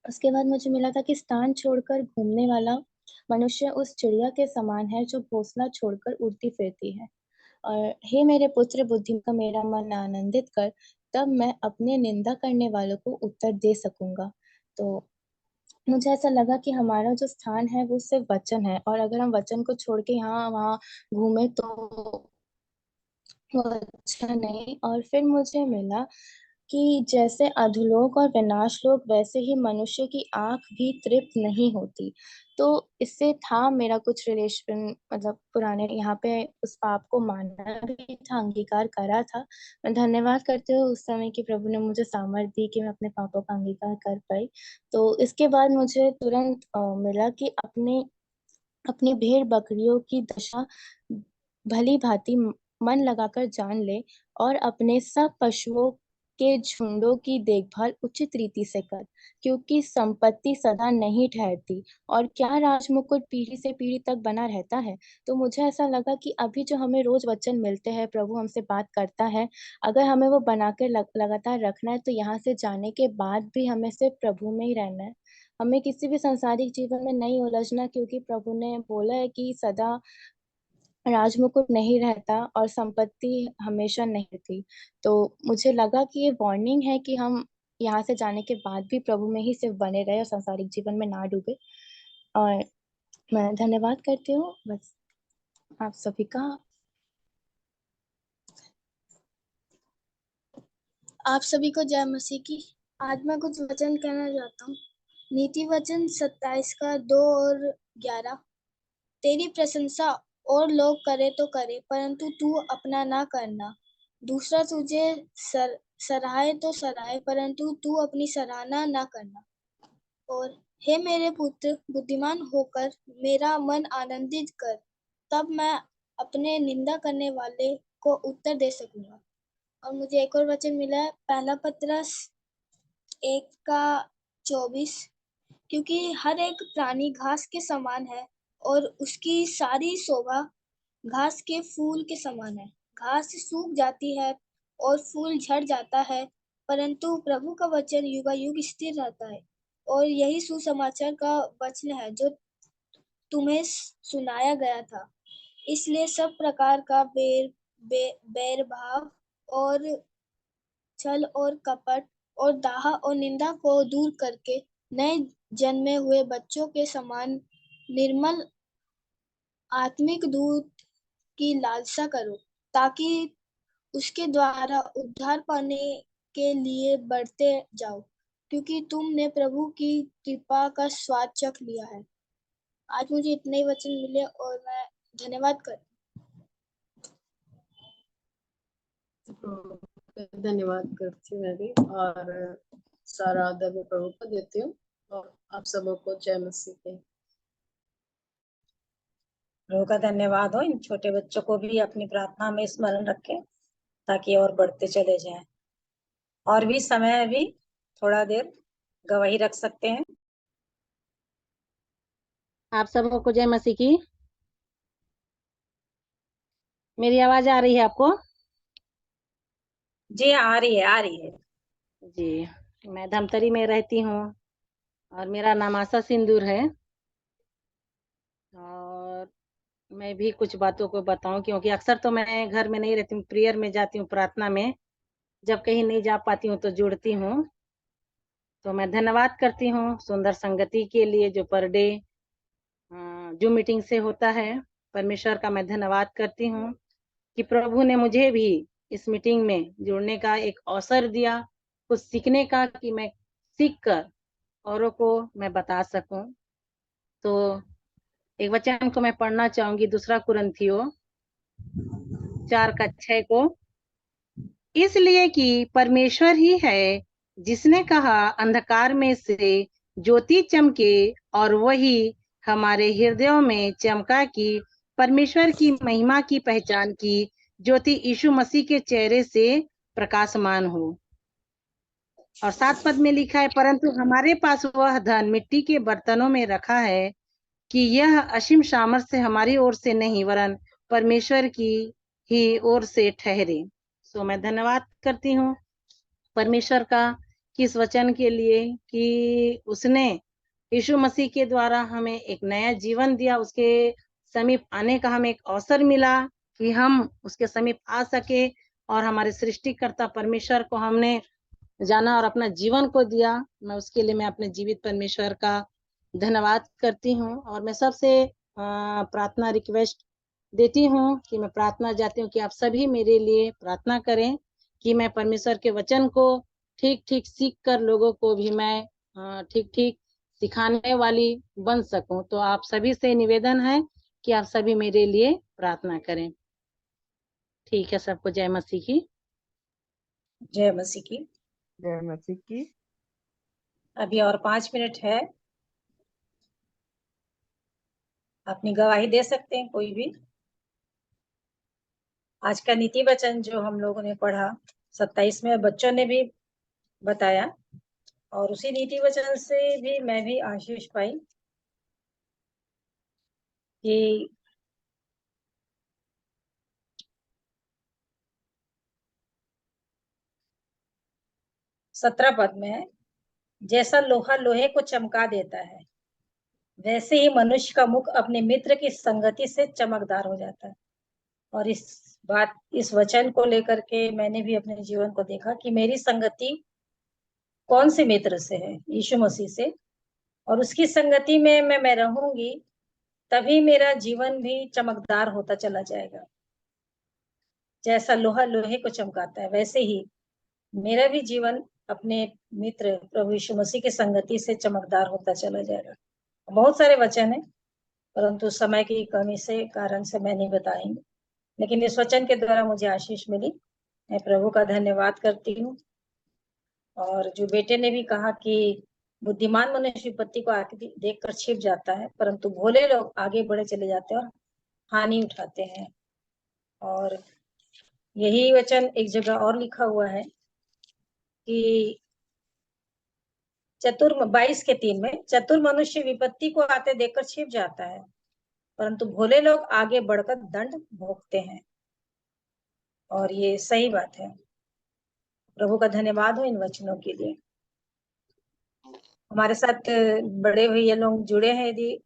उसके बाद मुझे मिला था कि स्थान छोड़कर घूमने वाला मनुष्य उस चिड़िया के समान है जो घोंसला छोड़कर उड़ती फिरती है। और हे मेरे पुत्र, बुद्धि का मेरा मन आनंदित कर, तब मैं अपने निंदा करने वालों को उत्तर दे सकूंगा। तो मुझे ऐसा लगा कि हमारा जो स्थान है वो सिर्फ वचन है, और अगर हम वचन को छोड़ के यहाँ वहाँ घूमे तो वो अच्छा नहीं। और फिर मुझे मिला कि जैसे अधोलोक और विनाश लोक, वैसे ही मनुष्य की आंख भी तृप्त नहीं होती। तो इससे था मेरा कुछ रिलेशन, मतलब पुराने यहाँ पे उस पाप को माना भी था, अंगीकार करा था। मैं धन्यवाद करती हूँ उस समय कि प्रभु ने मुझे सामर्थ्य दी कि मैं अपने पापों का अंगीकार कर पाई। तो इसके बाद मुझे तुरंत मिला कि अपनी भेड़ बकरियों की दशा भली भांति मन लगाकर जान ले, और अपने सब पशुओं के झुंडों की देखभाल उचित रीति से कर, क्योंकि संपत्ति सदा नहीं ठहरती, और क्या राजमुकुट पीढ़ी से पीढ़ी तक बना रहता है। तो मुझे ऐसा लगा कि अभी जो हमें रोज वचन मिलते हैं, प्रभु हमसे बात करता है, अगर हमें वो बना के लगातार रखना है, तो यहाँ से जाने के बाद भी हमें सिर्फ प्रभु में ही रहना है। हमें किसी भी सांसारिक जीवन में नहीं उलझना, क्योंकि प्रभु ने बोला है कि सदा राजमुकुट नहीं रहता और संपत्ति हमेशा नहीं रहती। तो मुझे लगा कि ये वार्निंग है कि हम यहाँ से जाने के बाद भी प्रभु में ही सिर्फ बने रहे और सांसारिक जीवन में ना डूबे। और मैं धन्यवाद करती हूँ बस आप सभी का। आप सभी को जय मसीह की। आज मैं कुछ वचन कहना चाहता हूँ। नीति वचन 27 का 2 और 11। तेरी प्रशंसा और लोग करे तो करे, परंतु तू अपना ना करना। दूसरा तुझे सराहे तो सराहे, परंतु तू अपनी सराहना ना करना। और हे मेरे पुत्र, बुद्धिमान होकर मेरा मन आनंदित कर, तब मैं अपने निंदा करने वाले को उत्तर दे सकूंगा। और मुझे एक और वचन मिला है, पहला पत्रस 1 का 24। क्योंकि हर एक प्राणी घास के समान है और उसकी सारी शोभा घास के फूल के समान है। घास सूख जाती है और फूल झड़ जाता है, परंतु प्रभु का वचन युगायुग स्थिर रहता है। और यही सुसमाचार का वचन है जो तुम्हें सुनाया गया था। इसलिए सब प्रकार का बैर भाव और छल और कपट और दाह और निंदा को दूर करके नए जन्मे हुए बच्चों के समान निर्मल आत्मिक दूध की लालसा करो, ताकि उसके द्वारा उद्धार पाने के लिए बढ़ते जाओ, क्योंकि तुमने प्रभु की कृपा का स्वाद चख लिया है। आज मुझे इतने ही वचन मिले और मैं धन्यवाद करती धन्यवाद करती हूँ मैं भी, और सारा आदर मैं प्रभु को देती हूँ, और आप सबों को जय मसीह की। प्रभु का धन्यवाद हो। इन छोटे बच्चों को भी अपनी प्रार्थना में स्मरण रखें ताकि और बढ़ते चले जाएं। और भी समय भी थोड़ा देर गवाही रख सकते हैं। आप सबों को जय मसीह की। मेरी आवाज आ रही है आपको? जी आ रही है, आ रही है जी, मैं धमतरी में रहती हूँ और मेरा नाम आशा सिंदूर है। और मैं भी कुछ बातों को बताऊं, क्योंकि अक्सर तो मैं घर में नहीं रहती हूँ, प्रेयर में जाती हूँ, प्रार्थना में। जब कहीं नहीं जा पाती हूँ तो जुड़ती हूँ। तो मैं धन्यवाद करती हूँ सुंदर संगति के लिए, जो पर डे जो मीटिंग से होता है। परमेश्वर का मैं धन्यवाद करती हूँ कि प्रभु ने मुझे भी इस मीटिंग में जुड़ने का एक अवसर दिया, कुछ सीखने का, कि मैं सीख कर औरों को मैं बता सकूं। तो एक वचन को मैं पढ़ना चाहूंगी, 2 कुरिन्थियों 4:6 को। इसलिए कि परमेश्वर ही है जिसने कहा अंधकार में से ज्योति चमके, और वही हमारे हृदयों में चमका कि परमेश्वर की महिमा की पहचान की ज्योति यीशु मसीह के चेहरे से प्रकाशमान हो। और 7 पद में लिखा है, परंतु हमारे पास वह धन मिट्टी के बर्तनों में रखा है, कि यह असीम सामर्थ्य हमारी ओर से नहीं वरन परमेश्वर की ही ओर से ठहरे। सो मैं धन्यवाद करती हूँ परमेश्वर का किस वचन के लिए, कि उसने यीशु मसीह के द्वारा हमें एक नया जीवन दिया। उसके समीप आने का हमें एक अवसर मिला कि हम उसके समीप आ सके, और हमारे सृष्टिकर्ता परमेश्वर को हमने जाना और अपना जीवन को दिया। मैं उसके लिए मैं अपने जीवित परमेश्वर का धन्यवाद करती हूँ। और मैं सबसे प्रार्थना रिक्वेस्ट देती हूँ कि मैं प्रार्थना जाती हूँ कि आप सभी मेरे लिए प्रार्थना करें, कि मैं परमेश्वर के वचन को ठीक ठीक सीख कर लोगों को भी मैं ठीक ठीक सिखाने वाली बन सकूं। तो आप सभी से निवेदन है कि आप सभी मेरे लिए प्रार्थना करें। ठीक है, सबको जय मसीह की। जय मसीह की। जय मसीह की। अभी और 5 मिनट है, अपनी गवाही दे सकते हैं कोई भी। आज का नीति वचन जो हम लोगों ने पढ़ा 27 में बच्चों ने भी बताया, और उसी नीति वचन से भी मैं भी आशीष पाई कि सत्रह पद में, जैसा लोहा लोहे को चमका देता है, वैसे ही मनुष्य का मुख अपने मित्र की संगति से चमकदार हो जाता है। और इस वचन को लेकर के मैंने भी अपने जीवन को देखा कि मेरी संगति कौन से मित्र से है, यीशु मसीह से। और उसकी संगति में मैं रहूंगी, तभी मेरा जीवन भी चमकदार होता चला जाएगा। जैसा लोहा लोहे को चमकाता है, वैसे ही मेरा भी जीवन अपने मित्र प्रभु यीशु मसीह की संगति से चमकदार होता चला जाएगा। बहुत सारे वचन है, परंतु समय की कमी से कारण से मैं नहीं बताएंगे, लेकिन इस वचन के द्वारा मुझे आशीष मिली। मैं प्रभु का धन्यवाद करती हूँ। और जो बेटे ने भी कहा कि बुद्धिमान मनुष्य विपत्ति को आके देखकर छिप जाता है, परंतु भोले लोग आगे बढ़े चले जाते हैं और हानि उठाते हैं। और यही वचन एक जगह और लिखा हुआ है कि 22:3 में, चतुर मनुष्य विपत्ति को आते देखकर छिप जाता है, परंतु भोले लोग आगे बढ़कर दंड भोगते हैं। और ये सही बात है। प्रभु का धन्यवाद हो इन वचनों के लिए। हमारे साथ बड़े भैया लोग जुड़े हैं, यदि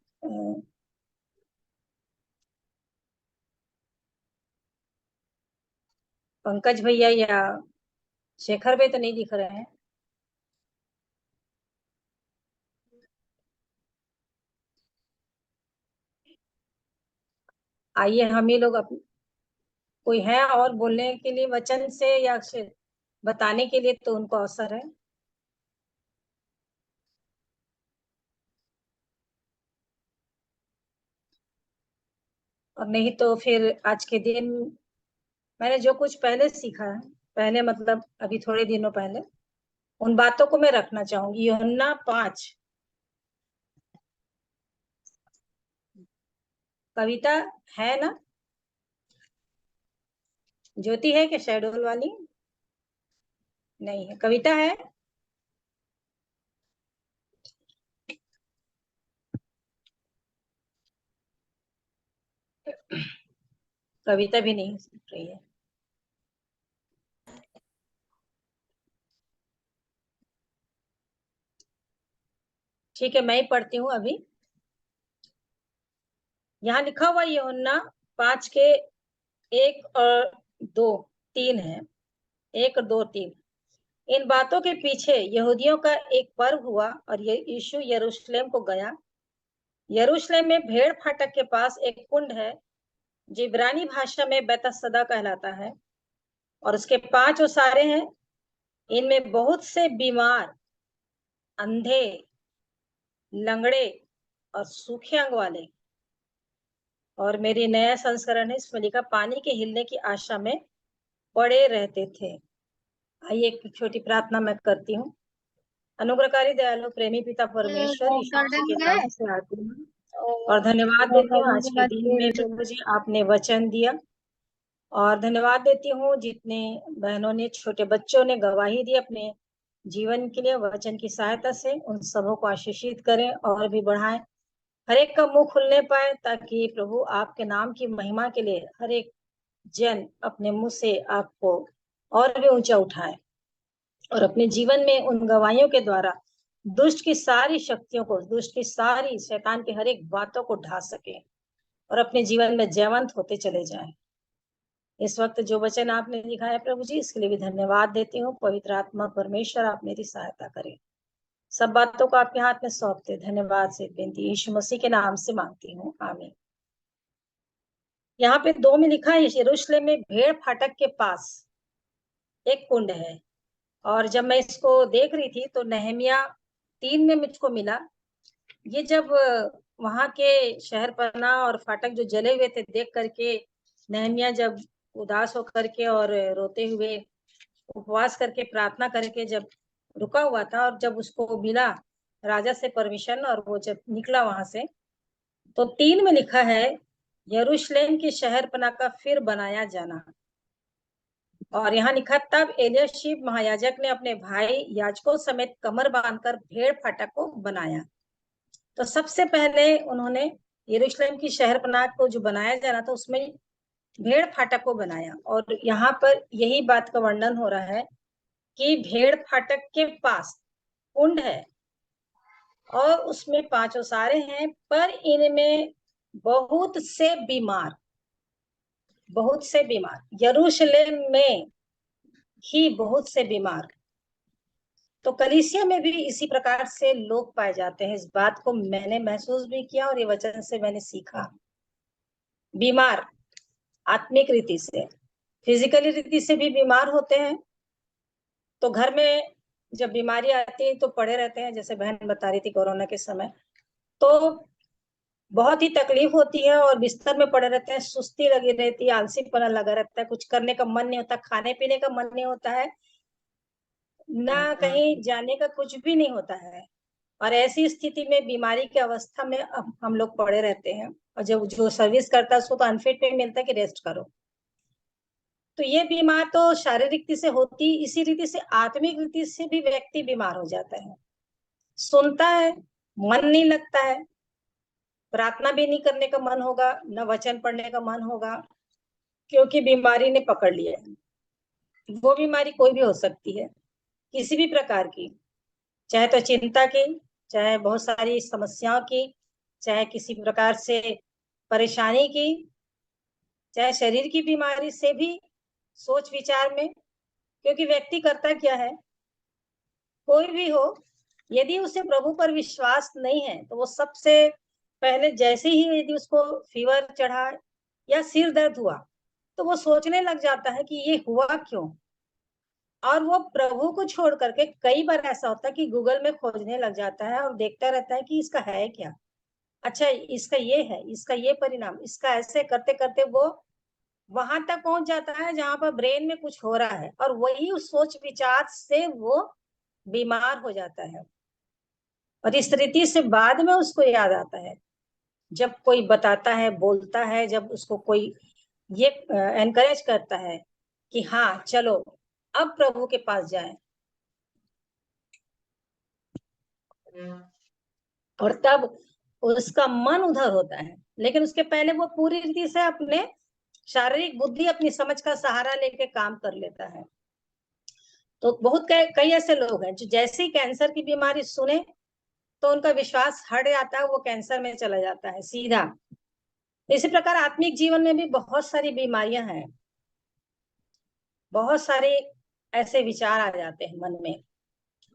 पंकज भैया या शेखर भाई तो नहीं दिख रहे हैं। आइए हम ही लोग कोई है और बोलने के लिए वचन से या बताने के लिए, तो उनको अवसर है। और नहीं तो फिर आज के दिन मैंने जो कुछ पहले सीखा है, पहले मतलब अभी थोड़े दिनों पहले, उन बातों को मैं रखना चाहूंगी। यूहन्ना 5 कविता है ना? ज्योति है क्या शेडोल वाली? नहीं है, कविता है। कविता भी नहीं सुन रही है। ठीक है, मैं ही पढ़ती हूँ अभी। यहाँ लिखा हुआ यूहन्ना 5 के 1 और 2 3 है। 1 और 2 3। इन बातों के पीछे यहूदियों का एक पर्व हुआ और यीशु यरूशलेम को गया। यरूशलेम में भेड़ फाटक के पास एक कुंड है जो इब्रानी भाषा में बैतसदा कहलाता है, और उसके 5 ओसारे हैं। इनमें बहुत से बीमार, अंधे, लंगड़े और सूखे अंग वाले, और मेरी नया संस्करण है, इसमें लिखा पानी के हिलने की आशा में पड़े रहते थे। आइए एक छोटी प्रार्थना मैं करती हूँ। अनुग्रहकारी दयालु प्रेमी पिता परमेश्वर, यीशु मसीह के नाम से आती हूँ और धन्यवाद देती हूँ आज के दिन में प्रभु जी आपने वचन दिया। और धन्यवाद देती हूँ जितने बहनों ने, छोटे बच्चों ने गवाही दी अपने जीवन के लिए वचन की सहायता से, उन सबों को आशीषित करें और भी बढ़ाएं। हर एक का मुंह खुलने पाए ताकि प्रभु आपके नाम की महिमा के लिए हर एक जन अपने मुंह से आपको और भी ऊंचा उठाए और अपने जीवन में उन गवाहियों के द्वारा दुष्ट की सारी शक्तियों को, दुष्ट की सारी शैतान की हर एक बातों को ढा सके और अपने जीवन में जयवंत होते चले जाएं। इस वक्त जो वचन आपने लिखा है प्रभु जी, इसके लिए भी धन्यवाद देती हूँ। पवित्र आत्मा परमेश्वर आप मेरी सहायता करें। सब बातों को आपके हाथ में सौंपते धन्यवाद से बेनती यीशु मसीह के नाम से मांगती हूँ, आमीन। यहाँ पे 2 में लिखा है, यरूशलेम में भेड़ फाटक के पास एक कुंड है। और जब मैं इसको देख रही थी तो नहमिया 3 में मुझको मिला। ये जब वहां के शहरपना और फाटक जो जले हुए थे देख करके नहमिया जब उदास होकर के और रोते हुए उपवास करके प्रार्थना करके जब रुका हुआ था, और जब उसको मिला राजा से परमिशन और वो जब निकला वहां से, तो 3 में लिखा है यरूशलेम की शहरपना का फिर बनाया जाना। और यहाँ लिखा तब एलियाशीब महायाजक ने अपने भाई याजकों समेत कमर बांधकर भेड़ फाटक को बनाया। तो सबसे पहले उन्होंने यरूशलेम की शहरपनाह को जो बनाया जाना था उसमें भेड़ फाटक को बनाया। और यहाँ पर यही बात का वर्णन हो रहा है कि भेड़ फाटक के पास कुंड है और उसमें 5 ओसारे हैं, पर इनमें बहुत से बीमार यरूशलेम में ही बहुत से बीमार। तो कलीसिया में भी इसी प्रकार से लोग पाए जाते हैं। इस बात को मैंने महसूस भी किया और ये वचन से मैंने सीखा। बीमार आत्मिक रीति से, फिजिकली रीति से भी बीमार होते हैं। तो घर में जब बीमारी आती है तो पड़े रहते हैं, जैसे बहन बता रही थी कोरोना के समय, तो बहुत ही तकलीफ होती है और बिस्तर में पड़े रहते हैं, सुस्ती लगी रहती है, आलसीपना लगा रहता है, कुछ करने का मन नहीं होता, खाने पीने का मन नहीं होता है, ना कहीं जाने का कुछ भी नहीं होता है। और ऐसी स्थिति में बीमारी की अवस्था में अब हम लोग पड़े रहते हैं, और जब जो सर्विस करता है उसको तो अनफिट में मिलता है कि रेस्ट करो। तो ये बीमार तो शारीरिक रीति से होती, इसी रीति से आत्मिक रीति से भी व्यक्ति बीमार हो जाता है। सुनता है, मन नहीं लगता है, प्रार्थना भी नहीं करने का मन होगा, न वचन पढ़ने का मन होगा, क्योंकि बीमारी ने पकड़ लिया है। वो बीमारी कोई भी हो सकती है, किसी भी प्रकार की, चाहे तो चिंता की, चाहे बहुत सारी समस्याओं की, चाहे किसी प्रकार से परेशानी की, चाहे शरीर की बीमारी से भी, सोच विचार में, क्योंकि व्यक्ति करता क्या है, कोई भी हो, यदि उसे प्रभु पर विश्वास नहीं है तो वो सबसे पहले जैसे ही यदि उसको फीवर चढ़ा या सिर दर्द हुआ तो वो सोचने लग जाता है कि ये हुआ क्यों, और वो प्रभु को छोड़ करके कई बार ऐसा होता है कि गूगल में खोजने लग जाता है और देखता रहता है कि इसका है क्या, अच्छा इसका ये है, इसका ये परिणाम, इसका ऐसे करते करते वो वहां तक पहुंच जाता है जहां पर ब्रेन में कुछ हो रहा है, और वही उस सोच विचार से वो बीमार हो जाता है। और इस रीति से बाद में उसको याद आता है, जब कोई बताता है, बोलता है, जब उसको कोई ये एनकरेज करता है कि हाँ चलो अब प्रभु के पास जाए, और तब उसका मन उधर होता है। लेकिन उसके पहले वो पूरी रीति से अपने शारीरिक बुद्धि, अपनी समझ का सहारा लेके काम कर लेता है। तो बहुत कई ऐसे लोग हैं जो जैसे ही कैंसर की बीमारी सुने तो उनका विश्वास हट जाता है, वो कैंसर में चला जाता है सीधा। इसी प्रकार आत्मिक जीवन में भी बहुत सारी बीमारियां हैं, बहुत सारे ऐसे विचार आ जाते हैं मन में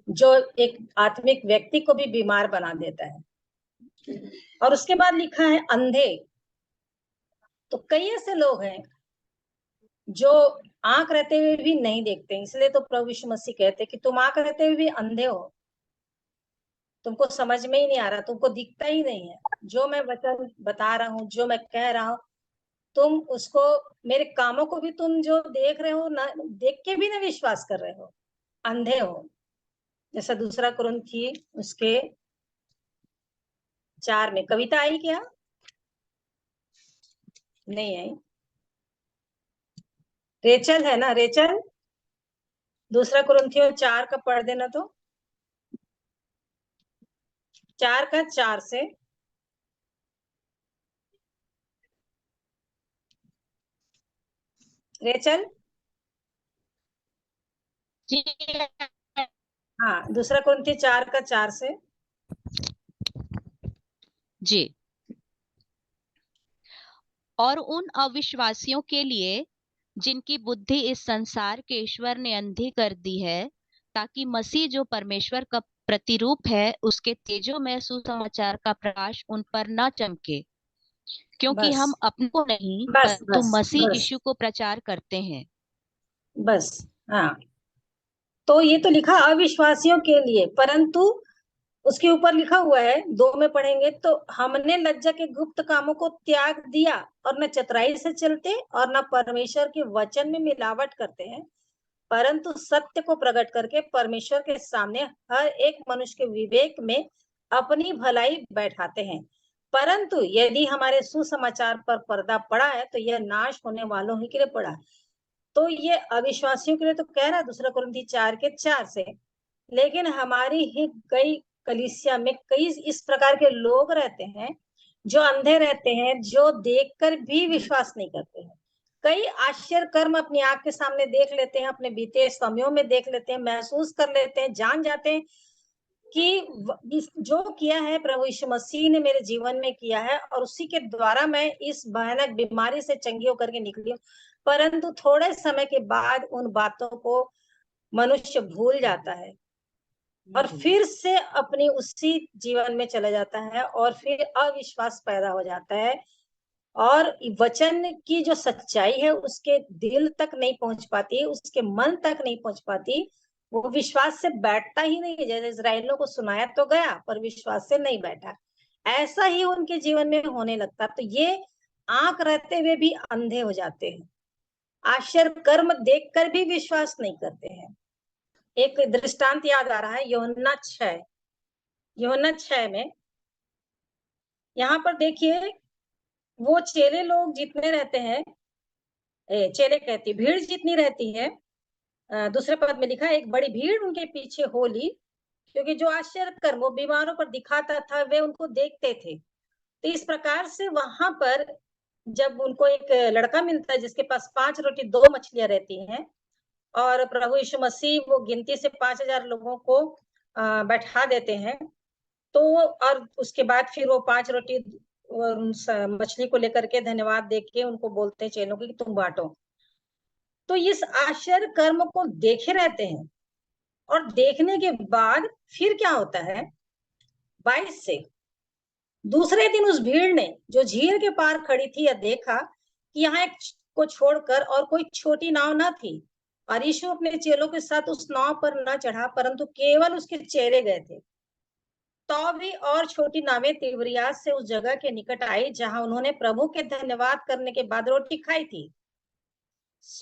जो एक आत्मिक व्यक्ति को भी बीमार बना देता है। और उसके बाद लिखा है अंधे। तो कई ऐसे लोग हैं जो आंख रहते हुए भी नहीं देखते, इसलिए तो प्रभु यीशु मसीह कहते कि तुम आंख रहते हुए भी अंधे हो, तुमको समझ में ही नहीं आ रहा, तुमको दिखता ही नहीं है, जो मैं वचन बता रहा हूँ, जो मैं कह रहा हूँ, तुम उसको, मेरे कामों को भी तुम जो देख रहे हो ना, देख के भी ना विश्वास कर रहे हो, अंधे हो। जैसा 2 कुरिन्थी उसके 4 में कविता आई क्या? नहीं आई। रेचल है ना, रेचल 2 कुरिन्थियों 4 का पढ़ देना, तो 4 का 4 से। रेचल जी हाँ, 2 कुरिन्थी 4 का 4 से। जी। और उन अविश्वासियों के लिए जिनकी बुद्धि इस संसार के ईश्वर ने अंधी कर दी है, ताकि मसीह जो परमेश्वर का प्रतिरूप है उसके तेजो में सुसमाचार का प्रकाश उन पर न चमके, क्योंकि बस हम अपने को नहीं बस परंतु बस मसीह बस यीशु को प्रचार करते हैं। बस हाँ, तो ये तो लिखा अविश्वासियों के लिए, परंतु उसके ऊपर लिखा हुआ है 2 में पढ़ेंगे तो हमने लज्जा के गुप्त कामों को त्याग दिया और न चतुराई से चलते और न परमेश्वर के वचन में मिलावट करते हैं, परंतु सत्य को प्रकट करके परमेश्वर के सामने हर एक मनुष्य के विवेक में अपनी भलाई बैठाते हैं। परंतु यदि हमारे सुसमाचार पर पर्दा पड़ा है तो यह नाश होने वालों ही के लिए पड़ा। तो ये अविश्वासियों के लिए तो कह रहा है 2 कुरिन्थी 4 के 4 से। लेकिन हमारी ही कई कलीसिया में कई इस प्रकार के लोग रहते हैं जो अंधे रहते हैं, जो देखकर भी विश्वास नहीं करते हैं। कई आश्चर्य कर्म अपनी आंख के सामने देख लेते हैं, अपने बीते समयों में देख लेते हैं, महसूस कर लेते हैं, जान जाते हैं कि जो किया है प्रभु यीशु मसीह ने मेरे जीवन में किया है और उसी के द्वारा मैं इस भयानक बीमारी से चंगी होकर के निकली हूँ। परंतु थोड़े समय के बाद उन बातों को मनुष्य भूल जाता है और फिर से अपनी उसी जीवन में चला जाता है और फिर अविश्वास पैदा हो जाता है और वचन की जो सच्चाई है उसके दिल तक नहीं पहुंच पाती, उसके मन तक नहीं पहुंच पाती, वो विश्वास से बैठता ही नहीं। जैसे इस्राएलियों को सुनाया तो गया पर विश्वास से नहीं बैठा, ऐसा ही उनके जीवन में होने लगता। तो ये आंख रहते हुए भी अंधे हो जाते हैं, आश्चर्य कर्म देखकर भी विश्वास नहीं करते हैं। एक दृष्टांत याद आ रहा है, यूहन्ना 6 में, यहाँ पर देखिए वो चेले लोग जितने रहते हैं, चेले कहती भीड़ जितनी रहती है, दूसरे पद में लिखा है एक बड़ी भीड़ उनके पीछे हो ली, क्योंकि जो आश्चर्य कर्म वो बीमारों पर दिखाता था वे उनको देखते थे। तो इस प्रकार से वहां पर जब उनको एक लड़का मिलता है जिसके पास 5 रोटी 2 मछलियां रहती हैं और प्रभु यीशु मसीह वो गिनती से 5000 लोगों को बैठा देते हैं, तो और उसके बाद फिर वो 5 रोटी और मछली को लेकर के धन्यवाद देके उनको बोलते हैं चेलों को कि तुम बांटो। तो इस आश्चर्य कर्म को देखे रहते हैं। और देखने के बाद फिर क्या होता है, 22 से, दूसरे दिन उस भीड़ ने जो झील के पार खड़ी थी यह देखा कि यहाँ एक को छोड़कर और कोई छोटी नाव न थी, और यीशु अपने चेलों के साथ उस नाव पर न चढ़ा, परंतु केवल उसके चेले गए थे। तो भी और छोटी नावें तिबरियास से उस जगह के निकट आई जहां उन्होंने प्रभु के धन्यवाद करने के बाद रोटी खाई थी।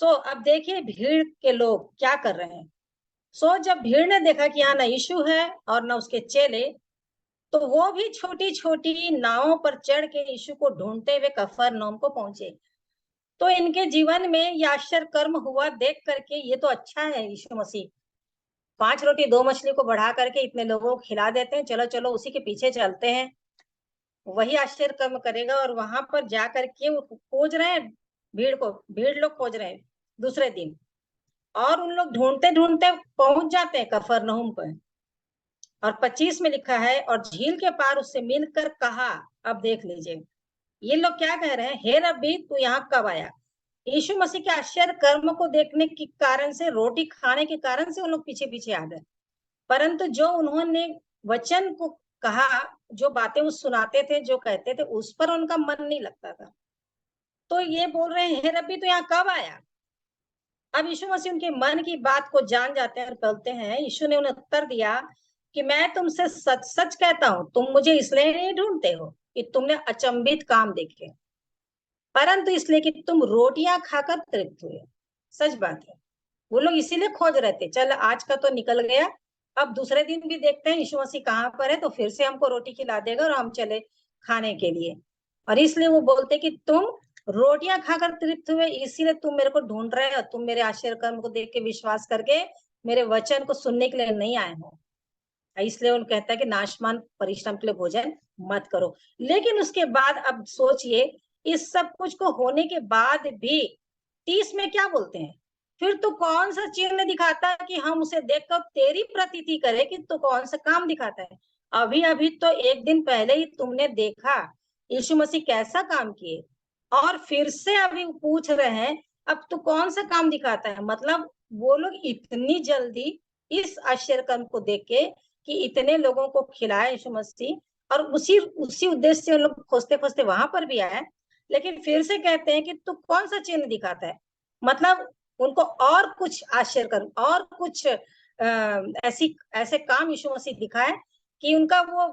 अब देखिए भीड़ के लोग क्या कर रहे हैं। जब भीड़ ने देखा कि यहाँ न यीशु है और न उसके चेले, तो वो भी छोटी छोटी नावों पर चढ़ के यीशु को ढूंढते हुए कफरनहूम को पहुंचे। तो इनके जीवन में यह आश्चर्य कर्म हुआ देख करके ये तो अच्छा है, यीशु मसीह 5 रोटी 2 मछली को बढ़ा करके इतने लोगों को खिला देते हैं, चलो चलो उसी के पीछे चलते हैं, वही आश्चर्य कर्म करेगा। और वहां पर जा करके वो खोज रहे हैं भीड़ लोग खोज रहे हैं दूसरे दिन, और उन लोग ढूंढते ढूंढते पहुंच जाते हैं कफरनहूम पर। और 25 में लिखा है, और झील के पार उससे मिलकर कहा, अब देख लीजिए ये लोग क्या कह रहे हैं, हे रब्बी तू यहाँ कब आया। यीशु मसीह के आश्चर्य कर्म को देखने के कारण से, रोटी खाने के कारण से उन लोग पीछे पीछे आ गए, परंतु जो उन्होंने वचन को कहा, जो बातें वो सुनाते थे, जो कहते थे, उस पर उनका मन नहीं लगता था। तो ये बोल रहे हैं, हे रब्बी तो यहाँ कब आया। अब यीशु मसीह उनके मन की बात को जान जाते हैं और बोलते हैं, यीशु ने उन्हें उत्तर दिया कि मैं तुमसे सच सच कहता हूं, तुम मुझे इसलिए नहीं ढूंढते हो कि तुमने अचंभित काम देखे, परंतु इसलिए कि तुम रोटियां खाकर तृप्त हुए। सच बात है, वो लोग इसीलिए खोज रहे थे, चल आज का तो निकल गया, अब दूसरे दिन भी देखते हैं यीशु मसीह कहाँ पर है, तो फिर से हमको रोटी खिला देगा और हम चले खाने के लिए। और इसलिए वो बोलते कि तुम रोटियां खाकर तृप्त हुए, इसीलिए तुम मेरे को ढूंढ रहे हो, तुम मेरे आश्चर्य कर्म को देख के विश्वास करके मेरे वचन को सुनने के लिए नहीं आए हो। इसलिए उन कहता है कि नाशमान परिश्रम के लिए भोजन मत करो। लेकिन उसके बाद अब सोचिए, इस सब कुछ को होने के बाद भी 30 में क्या बोलते हैं, फिर तो कौन सा चिन्ह दिखाता है कि हम उसे देखकर तेरी प्रतीति करें, कि तो कौन सा काम दिखाता है। अभी अभी तो एक दिन पहले ही तुमने देखा यीशु मसीह कैसा काम किए, और फिर से अभी पूछ रहे हैं अब तो कौन सा काम दिखाता है। मतलब वो लोग इतनी जल्दी इस आश्चर्य कर्म को देख के कि इतने लोगों को खिलाया यीशु मसीह, और उसी उद्देश्य से लोग खोजते खोजते वहां पर भी आए, लेकिन फिर से कहते हैं कि तू कौन सा चिन्ह दिखाता है। मतलब उनको और कुछ आश्चर्य कर्म और कुछ ऐसे काम यीशु मसीह दिखाए कि उनका वो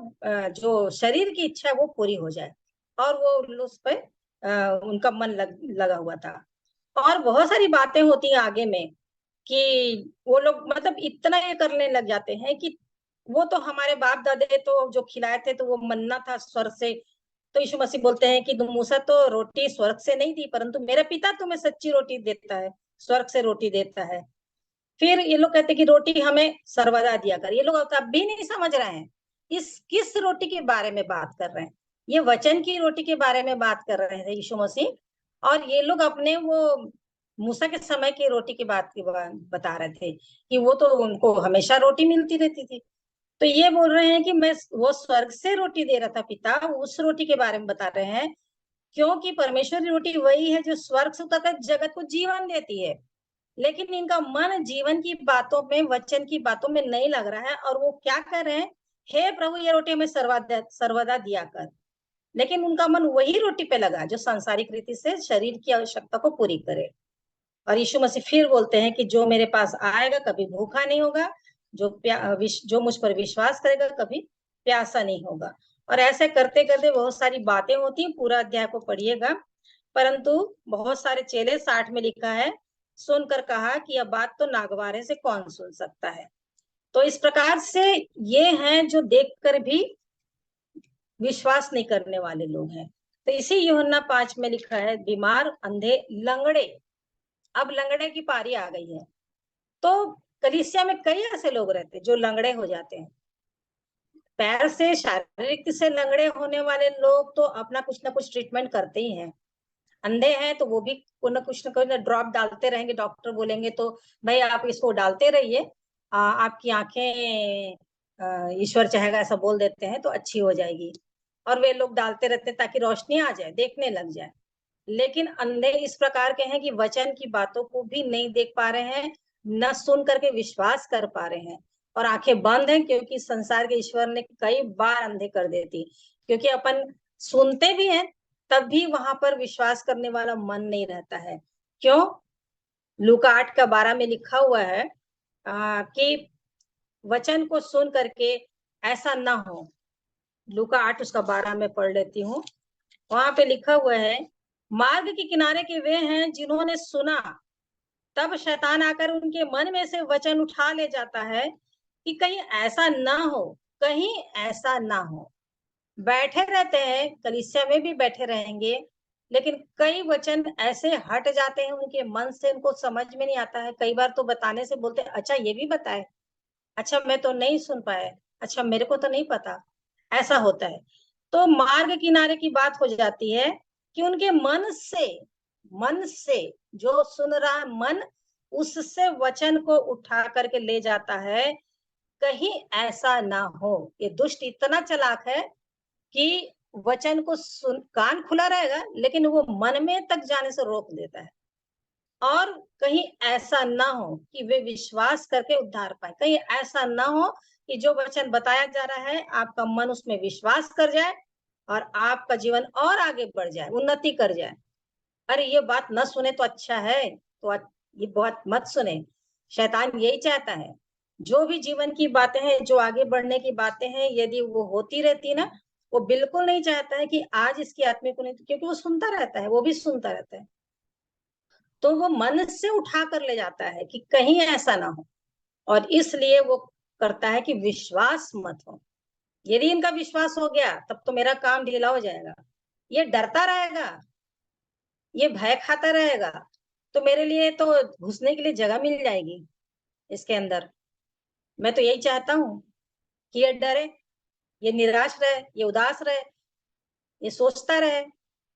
जो शरीर की इच्छा है वो पूरी हो जाए, और वो उस पर उनका मन लगा हुआ था। और बहुत सारी बातें होती हैं आगे में कि वो लोग मतलब इतना ये करने लग जाते हैं कि वो तो हमारे बाप दादे तो जो खिलाए थे तो वो मन्ना था स्वर्ग से। तो यीशु मसीह बोलते हैं कि मूसा तो रोटी स्वर्ग से नहीं दी, परंतु मेरा पिता तुम्हें सच्ची रोटी देता है, स्वर्ग से रोटी देता है। फिर ये लोग कहते हैं कि रोटी हमें सर्वदा दिया कर। ये लोग अब भी नहीं समझ रहे हैं इस किस रोटी के बारे में बात कर रहे हैं। ये वचन की रोटी के बारे में बात कर रहे थे यीशु मसीह, और ये लोग अपने वो मूसा के समय की रोटी की बात बता रहे थे कि वो तो उनको हमेशा रोटी मिलती रहती थी। तो ये बोल रहे हैं कि मैं वो स्वर्ग से रोटी दे रहा था पिता, उस रोटी के बारे में बता रहे हैं, क्योंकि परमेश्वर की रोटी वही है जो स्वर्ग से उतरकर जगत को जीवन देती है। लेकिन इनका मन जीवन की बातों में, वचन की बातों में नहीं लग रहा है, और वो क्या कर रहे हैं, हे प्रभु ये रोटी हमें सर्वदा दिया कर। लेकिन उनका मन वही रोटी पे लगा जो सांसारिक रीति से शरीर की आवश्यकता को पूरी करे। और यीशु मसीह फिर बोलते हैं कि जो मेरे पास आएगा कभी भूखा नहीं होगा, जो मुझ पर विश्वास करेगा कभी प्यासा नहीं होगा। और ऐसे करते करते बहुत सारी बातें होती हैं, पूरा अध्याय को पढ़िएगा। परंतु बहुत सारे चेले, 60 में लिखा है, सुनकर कहा कि यह बात तो नागवारे से कौन सुन सकता है। तो इस प्रकार से ये हैं जो देखकर भी विश्वास नहीं करने वाले लोग हैं। तो इसी यूहन्ना 5 में लिखा है, बीमार, अंधे, लंगड़े, अब लंगड़े की पारी आ गई है। तो कलीसिया में कई ऐसे लोग रहते हैं जो लंगड़े हो जाते हैं। पैर से, शारीरिक से लंगड़े होने वाले लोग तो अपना कुछ ना कुछ ट्रीटमेंट करते ही हैं। अंधे हैं तो वो भी कुछ ना ड्रॉप डालते रहेंगे, डॉक्टर बोलेंगे तो भाई आप इसको डालते रहिए, आपकी आंखें ईश्वर चाहेगा ऐसा बोल देते हैं तो अच्छी हो जाएगी। और वे लोग डालते रहते हैं ताकि रोशनी आ जाए, देखने लग जाए। लेकिन अंधे इस प्रकार के हैं कि वचन की बातों को भी नहीं देख पा रहे हैं, न सुन करके विश्वास कर पा रहे हैं, और आंखें बंद हैं, क्योंकि संसार के ईश्वर ने कई बार अंधे कर देती। क्योंकि अपन सुनते भी हैं तब भी वहां पर विश्वास करने वाला मन नहीं रहता है। क्यों? लूका 8:12 में लिखा हुआ है कि वचन को सुन करके ऐसा ना हो। लूका 8:12 में पढ़ लेती हूँ। वहां पे लिखा हुआ है, मार्ग के किनारे के वे हैं जिन्होंने सुना, तब शैतान आकर उनके मन में से वचन उठा ले जाता है कि कहीं ऐसा ना हो, कहीं ऐसा ना हो। बैठे रहते हैं, कलीसिया में भी बैठे रहेंगे, लेकिन कई वचन ऐसे हट जाते हैं उनके मन से, उनको समझ में नहीं आता है। कई बार तो बताने से बोलते हैं, अच्छा ये भी बताए, अच्छा मैं तो नहीं सुन पाया, अच्छा मेरे को तो नहीं पता। ऐसा होता है। तो मार्ग किनारे की बात हो जाती है कि उनके मन से जो सुन रहा मन, उससे वचन को उठा करके ले जाता है। कहीं ऐसा ना हो। ये दुष्ट इतना चालाक है कि वचन को सुन, कान खुला रहेगा लेकिन वो मन में तक जाने से रोक देता है। और कहीं ऐसा ना हो कि वे विश्वास करके उद्धार पाए। कहीं ऐसा ना हो कि जो वचन बताया जा रहा है आपका मन उसमें विश्वास कर जाए और आपका जीवन और आगे बढ़ जाए, उन्नति कर जाए। अरे ये बात न सुने तो अच्छा है, तो ये बात मत सुने। शैतान यही चाहता है, जो भी जीवन की बातें हैं, जो आगे बढ़ने की बातें हैं, यदि वो होती रहती ना, वो बिल्कुल नहीं चाहता है कि आज इसकी आत्मा को नहीं, क्योंकि वो सुनता रहता है, वो भी सुनता रहता है। तो वो मन से उठा कर ले जाता है कि कहीं ऐसा ना हो, और इसलिए वो करता है कि विश्वास मत हो। यदि इनका विश्वास हो गया तब तो मेरा काम ढीला हो जाएगा। ये डरता रहेगा, ये भय खाता रहेगा, तो मेरे लिए तो घुसने के लिए जगह मिल जाएगी इसके अंदर। मैं तो यही चाहता हूँ कि ये डरे, ये निराश रहे, ये उदास रहे, ये सोचता रहे,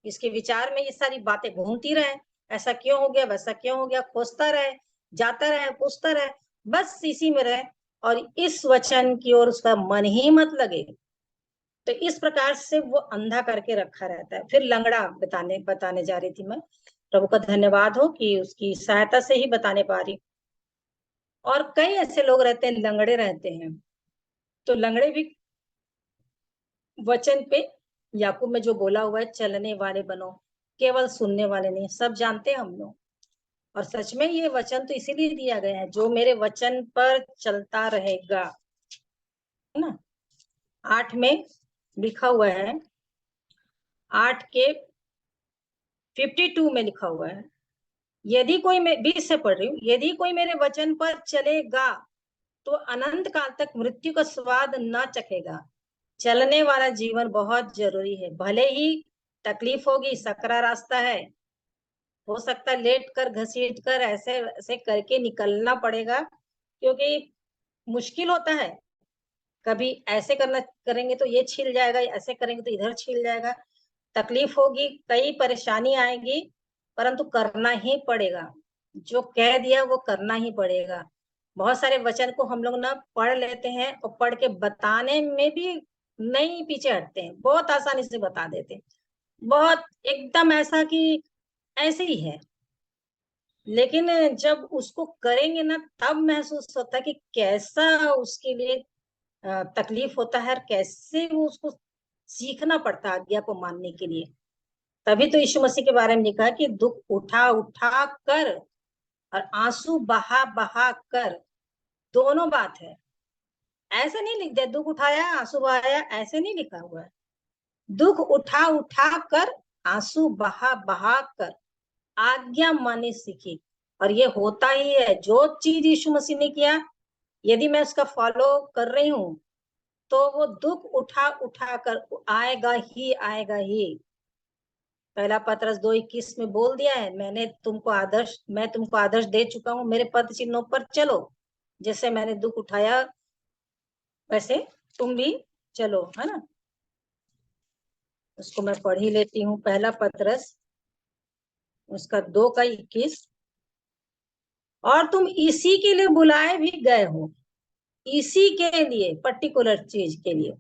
इसके विचार में ये सारी बातें घूमती रहे, ऐसा क्यों हो गया, वैसा क्यों हो गया, खोजता रहे, जाता रहे, पूछता रहे, बस इसी में रहे, और इस वचन की ओर उसका मन ही मत लगे। तो इस प्रकार से वो अंधा करके रखा रहता है। फिर लंगड़ा बताने जा रही थी मैं। प्रभु का धन्यवाद हो कि उसकी सहायता से ही बताने पा रही। और कई ऐसे लोग रहते हैं, लंगड़े रहते हैं, तो लंगड़े भी वचन पे, याकूब में जो बोला हुआ है, चलने वाले बनो, केवल सुनने वाले नहीं। सब जानते हैं हम लोग, और सच में ये वचन तो इसीलिए दिया गया है, जो मेरे वचन पर चलता रहेगा, है ना। 8 में लिखा हुआ है, 8:52 में लिखा हुआ है, यदि कोई, मैं 20 से पढ़ रही हूँ, यदि कोई मेरे वचन पर चलेगा तो अनंत काल तक मृत्यु का स्वाद न चखेगा। चलने वाला जीवन बहुत जरूरी है। भले ही तकलीफ होगी, सकरा रास्ता है, हो सकता है लेट कर घसीट कर ऐसे ऐसे करके निकलना पड़ेगा, क्योंकि मुश्किल होता है। कभी ऐसे करेंगे तो ये छिल जाएगा, ऐसे करेंगे तो इधर छिल जाएगा। तकलीफ होगी, कई परेशानी आएगी, परंतु करना ही पड़ेगा। जो कह दिया वो करना ही पड़ेगा। बहुत सारे वचन को हम लोग ना पढ़ लेते हैं और पढ़ के बताने में भी नहीं पीछे हटते हैं, बहुत आसानी से बता देते हैं, बहुत एकदम ऐसा कि ऐसे ही है। लेकिन जब उसको करेंगे ना, तब महसूस होता है कि कैसा उसके लिए तकलीफ होता है, और कैसे वो उसको सीखना पड़ता है आज्ञा को मानने के लिए। तभी तो यीशु मसीह के बारे में लिखा है कि दुख उठा उठा कर और आंसू बहा बहा कर, दोनों बात है। ऐसे नहीं लिख दिया दुख उठाया आंसू बहाया, ऐसे नहीं लिखा हुआ है। दुख उठा उठा कर, आंसू बहा बहा कर आज्ञा माने सीखी। और ये होता ही है, जो चीज यीशु मसीह ने किया, यदि मैं उसका फॉलो कर रही हूँ तो वो दुख उठा उठा कर आएगा ही आएगा ही। पहला पत्रस 2:21 में बोल दिया है, मैं तुमको आदर्श दे चुका हूँ, मेरे पद चिन्हों पर चलो, जैसे मैंने दुख उठाया वैसे तुम भी चलो, है ना। उसको मैं पढ़ ही लेती हूँ। पहला पत्रस उसका 2:21, और तुम इसी के लिए बुलाए भी गए हो, इसी के लिए, पर्टिकुलर चीज के लिए,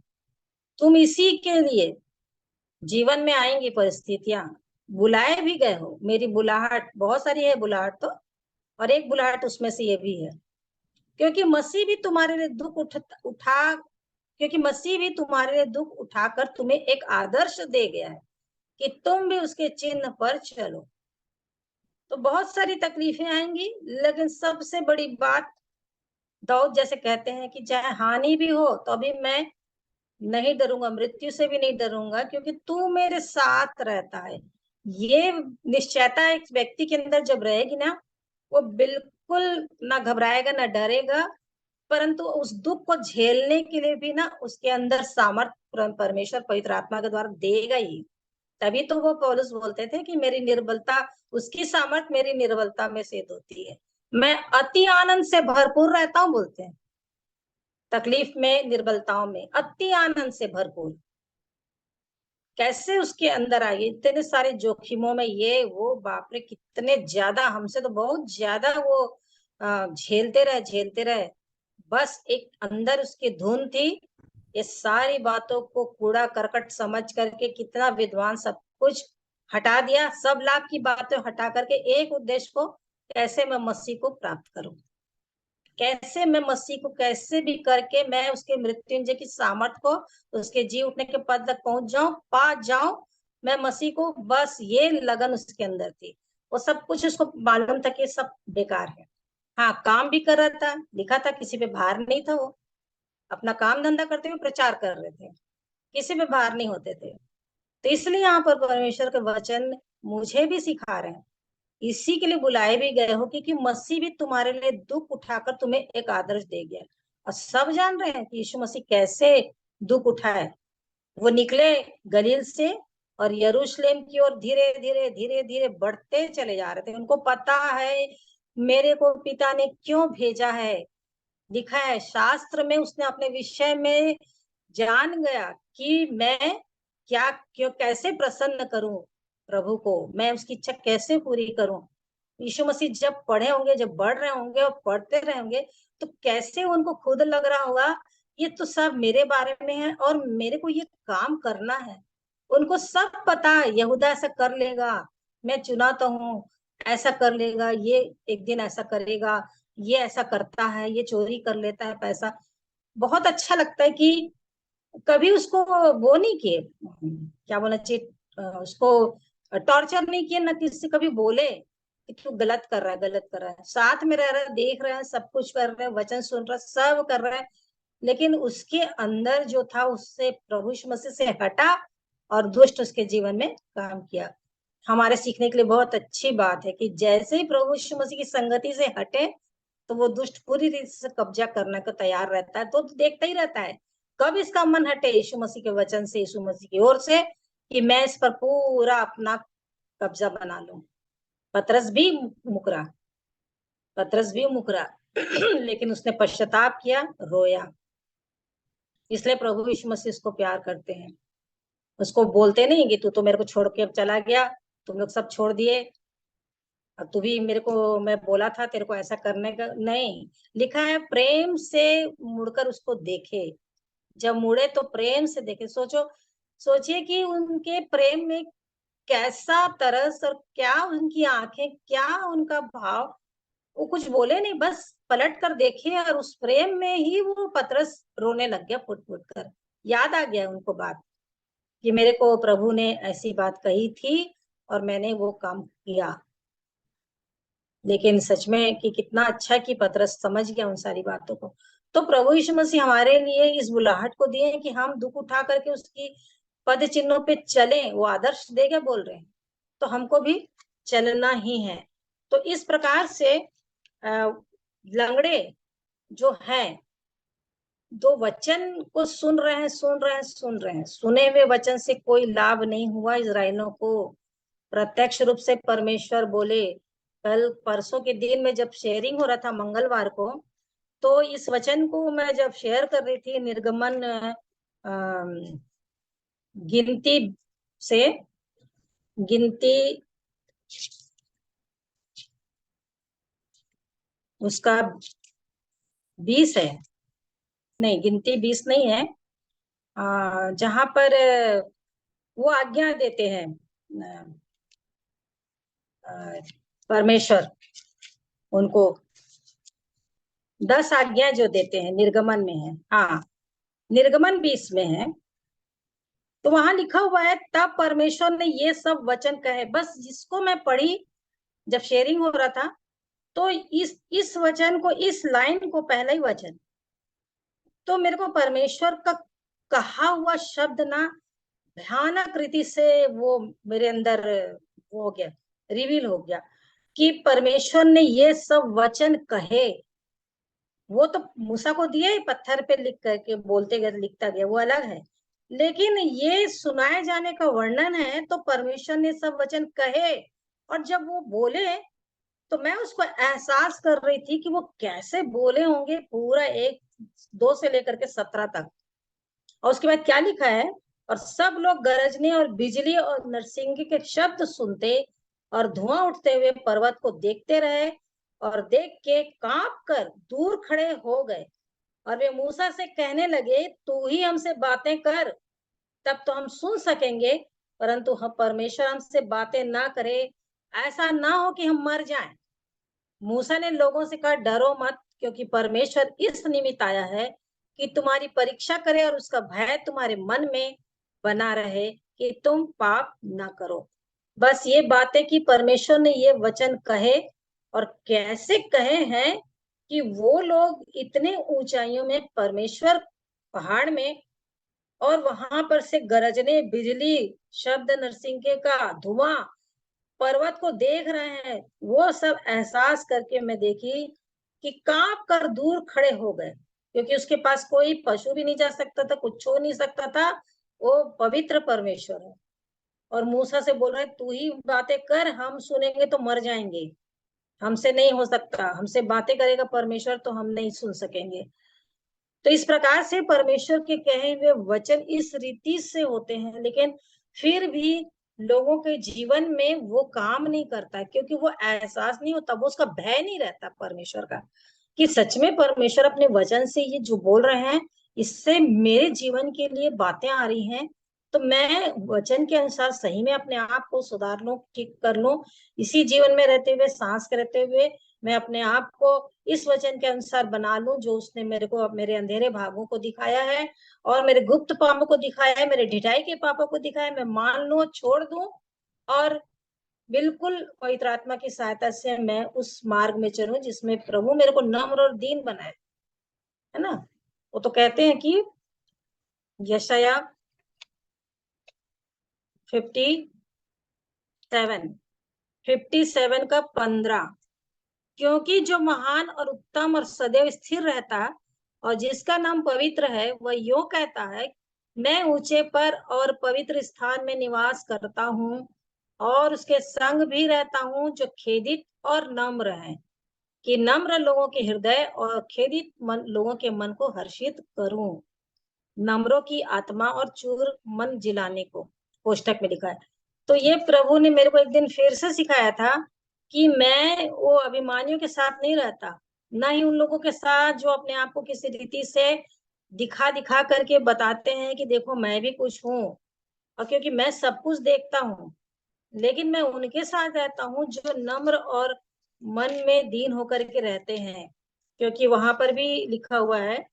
तुम इसी के लिए। जीवन में आएंगी परिस्थितियां, बुलाए भी गए हो। मेरी बुलाहट बहुत सारी है बुलाहट तो, और एक बुलाहट उसमें से ये भी है, क्योंकि मसीह भी तुम्हारे लिए दुख क्योंकि मसीह भी तुम्हारे लिए दुख उठाकर तुम्हें एक आदर्श दे गया है कि तुम भी उसके चिन्ह पर चलो। तो बहुत सारी तकलीफें आएंगी, लेकिन सबसे बड़ी बात, दाऊद जैसे कहते हैं कि चाहे हानि भी हो तो भी मैं नहीं डरूंगा, मृत्यु से भी नहीं डरूंगा, क्योंकि तू मेरे साथ रहता है। ये निश्चयता एक व्यक्ति के अंदर जब रहेगी ना, वो बिल्कुल ना घबराएगा ना डरेगा, परंतु उस दुख को झेलने के लिए भी ना उसके अंदर सामर्थ्य परमेश्वर पवित्र आत्मा के द्वारा देगा ही। तभी तो वो पौलुस बोलते थे कि मेरी निर्बलता, उसकी सामर्थ मेरी निर्बलता में सिद्ध होती है। मैं अति आनंद से भरपूर रहता हूँ, बोलते हैं, तकलीफ में, निर्बलताओं में अति आनंद से भरपूर। कैसे उसके अंदर आए इतने सारे जोखिमों में, ये वो बाप रे कितने ज्यादा, हमसे तो बहुत ज्यादा वो झेलते रहे। बस एक अंदर उसकी धुन थी, ये सारी बातों को कूड़ा करकट समझ करके कितना विद्वान सब कुछ हटा दिया, सब लाभ की बातें हटा करके एक उद्देश्य को, कैसे मैं मसीह को प्राप्त करूं, कैसे मैं मसीह को कैसे भी करके मैं उसके मृत्युंजय की सामर्थ को, उसके जी उठने के पद तक पहुंच जाऊं, पा जाऊं मैं मसीह को। बस ये लगन उसके अंदर थी। वो सब कुछ उसको मालूम था कि सब बेकार है। हाँ, काम भी कर रहा था, लिखा था, किसी पे भार नहीं था। वो अपना काम धंधा करते हुए प्रचार कर रहे थे, किसी पे भार नहीं होते थे। तो इसलिए यहाँ पर परमेश्वर के वचन मुझे भी सिखा रहे हैं, इसी के लिए बुलाए भी गए हो क्योंकि मसीह भी तुम्हारे लिए दुख उठाकर तुम्हें एक आदर्श दे गया। और सब जान रहे हैं कि यीशु मसीह कैसे दुख उठाए। वो निकले गलील से और यरूशलेम की ओर धीरे धीरे बढ़ते चले जा रहे थे। उनको पता है मेरे को पिता ने क्यों भेजा है, लिखा है शास्त्र में, उसने अपने विषय में जान गया कि मैं क्या क्यों कैसे प्रसन्न करूं प्रभु को, मैं उसकी इच्छा कैसे पूरी करूं। यीशु मसीह जब पढ़े होंगे, जब बढ़ रहे होंगे और पढ़ते रहे होंगे, तो कैसे उनको खुद लग रहा होगा ये तो सब मेरे बारे में है और मेरे को ये काम करना है। उनको सब पता है, यहूदा ऐसा कर लेगा, मैं चुना तो हूँ, ऐसा कर लेगा, ये एक दिन ऐसा करेगा, ये ऐसा करता है, ये चोरी कर लेता है पैसा। बहुत अच्छा लगता है कि कभी उसको वो नहीं किए, क्या बोलना चाहिए, उसको टॉर्चर नहीं किए, न किसी कभी बोले कि तू गलत कर रहा है, गलत कर रहा है। साथ में रह रहा है, देख रहे हैं, सब कुछ कर रहे हैं, वचन सुन रहा है, सब कर रहा है, लेकिन उसके अंदर जो था उससे प्रभु यीशु मसीह से हटा और दुष्ट उसके जीवन में काम किया। हमारे सीखने के लिए बहुत अच्छी बात है कि जैसे ही प्रभु यीशु मसीह की संगति से हटे तो वो दुष्ट पूरी रीति से कब्जा करने को तैयार रहता है। तो देखता ही रहता है कब इसका मन हटे यीशु मसीह के वचन से, यीशु मसीह की ओर से, कि मैं इस पर पूरा अपना कब्जा बना लूं। पतरस भी मुकरा लेकिन उसने पश्चाताप किया, रोया। इसलिए प्रभु यीशु मसीह उसको प्यार करते हैं। उसको बोलते नहीं कि तू तो मेरे को छोड़ के चला गया, तुम लोग सब छोड़ दिए, अब तू भी मेरे को, मैं बोला था तेरे को ऐसा करने का नहीं। लिखा है प्रेम से मुड़कर उसको देखे, जब मुड़े तो प्रेम से देखे। सोचिए कि उनके प्रेम में कैसा तरस और क्या उनकी आंखें, क्या उनका भाव। वो कुछ बोले नहीं, बस पलट कर देखे और उस प्रेम में ही वो पतरस रोने लग गया, फुट फुट कर। याद आ गया उनको बात कि मेरे को प्रभु ने ऐसी बात कही थी और मैंने वो काम किया। लेकिन सच में कि कितना अच्छा कि पतरस समझ गया उन सारी बातों को। तो प्रभु यीशु मसीह हमारे लिए इस बुलाहट को दिए कि हम दुख उठा करके उसकी पद चिन्हों पे चलें, वो आदर्श देगा बोल रहे हैं, तो हमको भी चलना ही है। तो इस प्रकार से लंगड़े जो हैं, दो वचन को सुन रहे हैं, सुने हुए वचन से कोई लाभ नहीं हुआ इजराइलियों को। प्रत्यक्ष रूप से परमेश्वर बोले। कल परसों के दिन में जब शेयरिंग हो रहा था मंगलवार को, तो इस वचन को मैं जब शेयर कर रही थी, निर्गमन गिनती उसका 20 है, नहीं गिनती 20 नहीं है, जहां पर वो आज्ञा देते हैं, परमेश्वर उनको 10 आज्ञा जो देते हैं, निर्गमन में है, हाँ निर्गमन 20 में है, तो वहां लिखा हुआ है तब परमेश्वर ने ये सब वचन कहे। बस जिसको मैं पढ़ी जब शेयरिंग हो रहा था, तो इस वचन को, इस लाइन को, पहला ही वचन, तो मेरे को परमेश्वर का कहा हुआ शब्द ना भयानक रीति से वो मेरे अंदर वो हो गया, रिवील हो गया कि परमेश्वर ने ये सब वचन कहे। वो तो मूसा को दिए पत्थर पे लिख करके बोलते गए, लिखता गया, वो अलग है, लेकिन ये सुनाए जाने का वर्णन है। तो परमेश्वर ने सब वचन कहे, और जब वो बोले तो मैं उसको एहसास कर रही थी कि वो कैसे बोले होंगे, पूरा 1-2 से लेकर के 17 तक। और उसके बाद क्या लिखा है, और सब लोग गरजने और बिजली और नरसिंगे के शब्द सुनते और धुआं उठते हुए पर्वत को देखते रहे, और देख के कांप कर दूर खड़े हो गए। और वे मूसा से कहने लगे, तू ही हमसे बातें कर, तब तो हम सुन सकेंगे, परंतु हम परमेश्वर हमसे बातें ना करे, ऐसा ना हो कि हम मर जाएं। मूसा ने लोगों से कहा, डरो मत, क्योंकि परमेश्वर इस निमित्त आया है कि तुम्हारी परीक्षा करे और उसका भय तुम्हारे मन में बना रहे कि तुम पाप ना करो। बस ये बातें कि परमेश्वर ने ये वचन कहे, और कैसे कहे हैं कि वो लोग इतने ऊंचाइयों में, परमेश्वर पहाड़ में, और वहां पर से गरजने, बिजली, शब्द नरसिंगे का, धुआं, पर्वत को देख रहे हैं। वो सब एहसास करके मैं देखी कि कांप कर दूर खड़े हो गए, क्योंकि उसके पास कोई पशु भी नहीं जा सकता था, कुछ हो नहीं सकता था, वो पवित्र परमेश्वर है। और मूसा से बोल रहे, तू ही बातें कर, हम सुनेंगे तो मर जाएंगे, हमसे नहीं हो सकता, हमसे बातें करेगा परमेश्वर तो हम नहीं सुन सकेंगे। तो इस प्रकार से परमेश्वर के कहे हुए वचन इस रीति से होते हैं, लेकिन फिर भी लोगों के जीवन में वो काम नहीं करता, क्योंकि वो एहसास नहीं होता, वो उसका भय नहीं रहता परमेश्वर का, कि सच में परमेश्वर अपने वचन से ये जो बोल रहे हैं, इससे मेरे जीवन के लिए बातें आ रही हैं, तो मैं वचन के अनुसार सही में अपने आप को सुधार लूं, ठीक कर लूं। इसी जीवन में रहते हुए, सांस करते हुए, मैं अपने आप को इस वचन के अनुसार बना लूं, जो उसने मेरे को, मेरे अंधेरे भागों को दिखाया है, और मेरे गुप्त पापों को दिखाया है, मेरे ढिठाई के पापों को दिखाया है, मैं मान लूं, छोड़ दूं, और बिल्कुल पवित्र आत्मा की सहायता से मैं उस मार्ग में चलूं जिसमें प्रभु मेरे को नम्र और दीन बनाए, है ना। वो तो कहते हैं कि यशाया 57 का 15, क्योंकि जो महान और उत्तम और सदैव स्थिर रहता और जिसका नाम पवित्र है, वह यो कहता है, मैं ऊंचे पर और पवित्र स्थान में निवास करता हूँ, और उसके संग भी रहता हूँ जो खेदित और नम्र है, कि नम्र लोगों के हृदय और खेदित लोगों के मन को हर्षित करूं, नम्रों की आत्मा और चूर मन जिलाने को, कोष्टक में लिखा है। तो ये प्रभु ने मेरे को एक दिन फिर से सिखाया था कि मैं वो अभिमानियों के साथ नहीं रहता, ना ही उन लोगों के साथ जो अपने आप को किसी रीति से दिखा दिखा करके बताते हैं कि देखो मैं भी कुछ हूँ, और क्योंकि मैं सब कुछ देखता हूँ, लेकिन मैं उनके साथ रहता हूँ जो नम्र और मन में दीन होकर के रहते हैं, क्योंकि वहां पर भी लिखा हुआ है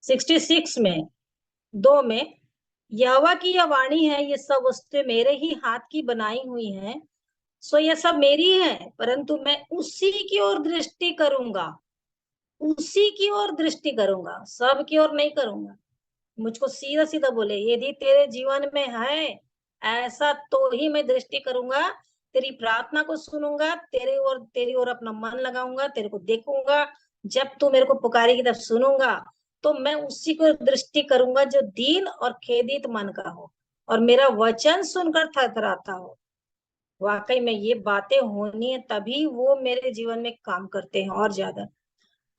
66 में 2 में, यहोवा की यह वाणी है, ये सब वस्तुएं मेरे ही हाथ की बनाई हुई हैं, सो ये सब मेरी है, परंतु मैं उसी की ओर दृष्टि करूंगा, उसी की ओर दृष्टि करूंगा, सब की ओर नहीं करूंगा। मुझको सीधा सीधा बोले, यदि तेरे जीवन में है ऐसा, तो ही मैं दृष्टि करूंगा, तेरी प्रार्थना को सुनूंगा, तेरी ओर अपना मन लगाऊंगा, तेरे को देखूंगा, जब तू मेरे को पुकारेगी तब सुनूंगा, तो मैं उसी को दृष्टि करूंगा जो दीन और खेदित मन का हो, और मेरा वचन सुनकर थरथराता हो। वाकई में ये बातें होनी है, तभी वो मेरे जीवन में काम करते हैं और ज्यादा।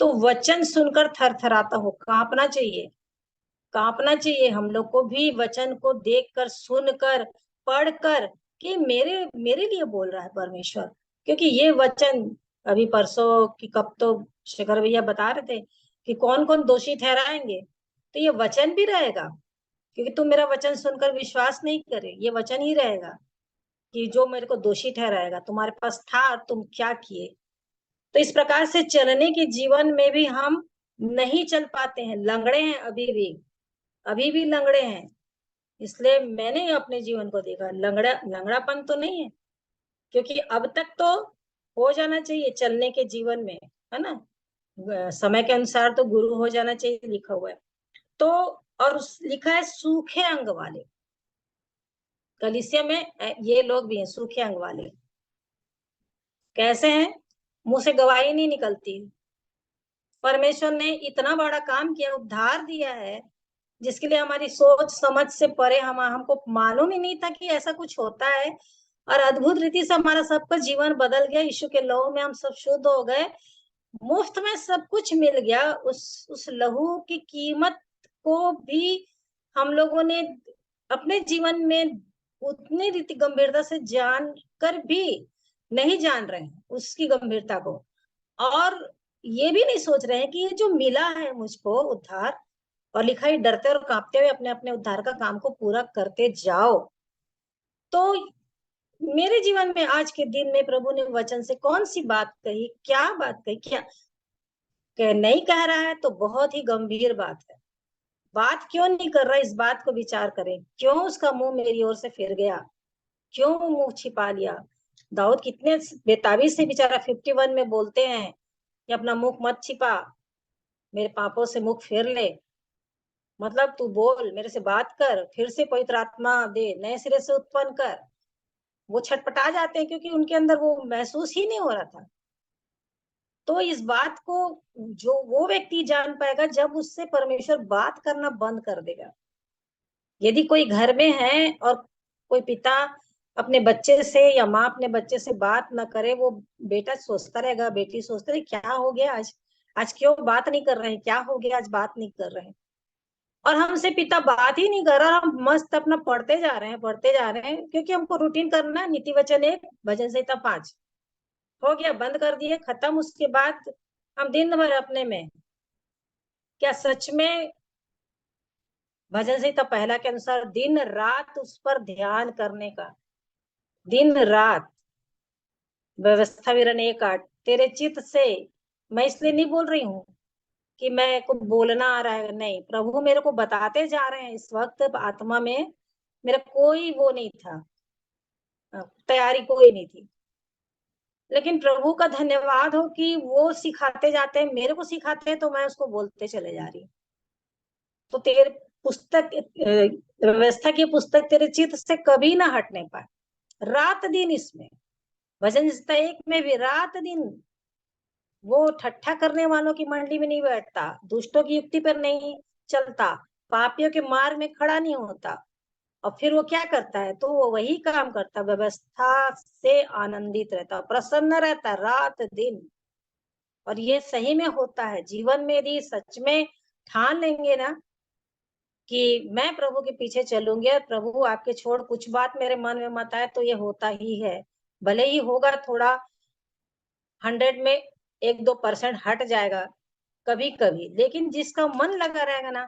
तो वचन सुनकर थरथराता हो, कांपना चाहिए, कांपना चाहिए हम लोग को भी, वचन को देखकर, सुनकर, पढ़कर, कि मेरे मेरे लिए बोल रहा है परमेश्वर। क्योंकि ये वचन अभी परसों की कब तो शेखर भैया बता रहे थे कि कौन कौन दोषी ठहराएंगे, तो ये वचन भी रहेगा, क्योंकि तुम मेरा वचन सुनकर विश्वास नहीं करे, ये वचन ही रहेगा कि जो मेरे को दोषी ठहराएगा। तुम्हारे पास था और तुम क्या किए। तो इस प्रकार से चलने के जीवन में भी हम नहीं चल पाते हैं, लंगड़े हैं, अभी भी लंगड़े हैं। इसलिए मैंने अपने जीवन को देखा, लंगड़ापन तो नहीं है, क्योंकि अब तक तो हो जाना चाहिए चलने के जीवन में, है ना, समय के अनुसार तो गुरु हो जाना चाहिए लिखा हुआ है। तो और लिखा है सूखे अंग वाले, कलीसिया में ये लोग भी हैं सूखे अंग वाले। कैसे हैं? मुंह से गवाही नहीं निकलती। परमेश्वर ने इतना बड़ा काम किया, उद्धार दिया है, जिसके लिए हमारी सोच समझ से परे हमको मालूम ही नहीं था कि ऐसा कुछ होता है। और अद्भुत रीति से हमारा सबका जीवन बदल गया। यीशु के लहू में हम सब शुद्ध हो गए, मुफ्त में सब कुछ मिल गया। उस लहू की कीमत को भी हम लोगों ने अपने जीवन में उतनी रीति गंभीरता से जान कर भी नहीं जान रहे हैं उसकी गंभीरता को, और ये भी नहीं सोच रहे हैं कि ये जो मिला है मुझको उद्धार, और लिखा है डरते और कांपते हुए अपने अपने उद्धार का काम को पूरा करते जाओ। तो मेरे जीवन में आज के दिन में प्रभु ने वचन से कौन सी बात कही, क्या बात कही, क्या नहीं कह रहा है, तो बहुत ही गंभीर बात है। बात क्यों नहीं कर रहा, इस बात को विचार करें। क्यों उसका मुंह मेरी ओर से फिर गया, क्यों मुंह छिपा लिया। दाऊद कितने बेताबी से बेचारा 51 में बोलते हैं कि अपना मुख मत छिपा, मेरे पापों से मुख फेर ले। मतलब तू बोल, मेरे से बात कर, फिर से पवित्र आत्मा दे, नए सिरे से उत्पन्न कर। वो छटपटा जाते हैं क्योंकि उनके अंदर वो महसूस ही नहीं हो रहा था। तो इस बात को जो वो व्यक्ति जान पाएगा जब उससे परमेश्वर बात करना बंद कर देगा। यदि कोई घर में है और कोई पिता अपने बच्चे से या माँ अपने बच्चे से बात न करे, वो बेटा सोचता रहेगा, बेटी सोचते रहे क्या हो गया आज क्यों बात नहीं कर रहे हैं, क्या हो गया आज बात नहीं कर रहे हैं। और हमसे पिता बात ही नहीं कर रहा, हम मस्त अपना पढ़ते जा रहे हैं, क्योंकि हमको रूटीन करना है। नीति वचन 1, भजन संहिता 5 हो गया, बंद कर दिए, खत्म। उसके बाद हम दिन भर अपने में, क्या सच में भजन संहिता पहला के अनुसार दिन रात उस पर ध्यान करने का, दिन रात। व्यवस्था विवरण 1:8, तेरे चित्त से, मैं इसलिए नहीं बोल रही हूँ कि मैं को बोलना आ रहा है, नहीं, प्रभु मेरे को बताते जा रहे हैं। इस वक्त आत्मा में मेरा कोई वो नहीं था, तैयारी कोई नहीं थी, लेकिन प्रभु का धन्यवाद हो कि वो सिखाते जाते हैं, मेरे को सिखाते हैं, तो मैं उसको बोलते चले जा रही हूँ। तो तेरे पुस्तक, व्यवस्था की पुस्तक तेरे चित्त से कभी ना हटने पाए, रात दिन इसमें। भजन संहिता 1 में भी रात दिन वो ठट्ठा करने वालों की मंडली में नहीं बैठता, दुष्टों की युक्ति पर नहीं चलता, पापियों के मार्ग में खड़ा नहीं होता। और फिर वो क्या करता है, तो वो वही काम करता, व्यवस्था से आनंदित रहता, प्रसन्न रहता रात दिन। और ये सही में होता है जीवन में। यदि सच में ठान लेंगे ना कि मैं प्रभु के पीछे चलूंगी और प्रभु आपके छोड़ कुछ बात मेरे मन में मत आए, तो ये होता ही है। भले ही होगा थोड़ा 100 में 1-2% हट जाएगा कभी कभी, लेकिन जिसका मन लगा रहेगा ना,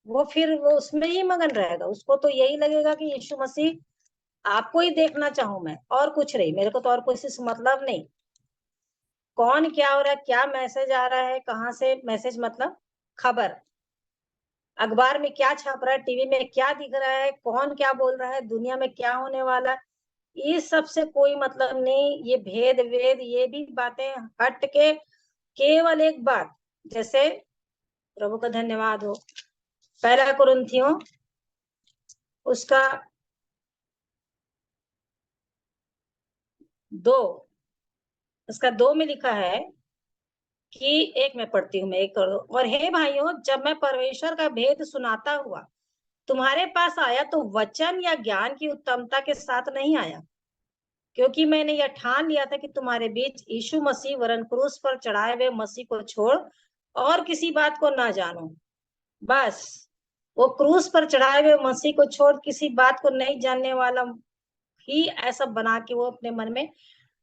वो फिर वो उसमें ही मगन रहेगा। उसको तो यही लगेगा कि यीशु मसीह आपको ही देखना चाहूं मैं, और कुछ नहीं, मेरे को तो और कोई से मतलब नहीं। कौन क्या हो रहा है, क्या मैसेज आ रहा है, कहाँ से मैसेज, मतलब खबर, अखबार में क्या छप रहा है, टीवी में क्या दिख रहा है, कौन क्या बोल रहा है, दुनिया में क्या होने वाला, इस सब से कोई मतलब नहीं। ये भेद वेद ये भी बातें हट के केवल एक बात, जैसे प्रभु का धन्यवाद हो, 1 कुरिन्थियों उसका 2 में लिखा है कि एक मैं पढ़ती हूँ, मैं एक कर दो। और हे भाइयों, जब मैं परमेश्वर का भेद सुनाता हुआ तुम्हारे पास आया, तो वचन या ज्ञान की उत्तमता के साथ नहीं आया, क्योंकि मैंने यह ठान लिया था कि तुम्हारे बीच यीशु मसीह वरन क्रूस पर चढ़ाए हुए मसीह को छोड़ और किसी बात को ना जानो। बस वो क्रूस पर चढ़ाए हुए मसीह को छोड़ किसी बात को नहीं जानने वाला ही ऐसा बना के वो अपने मन में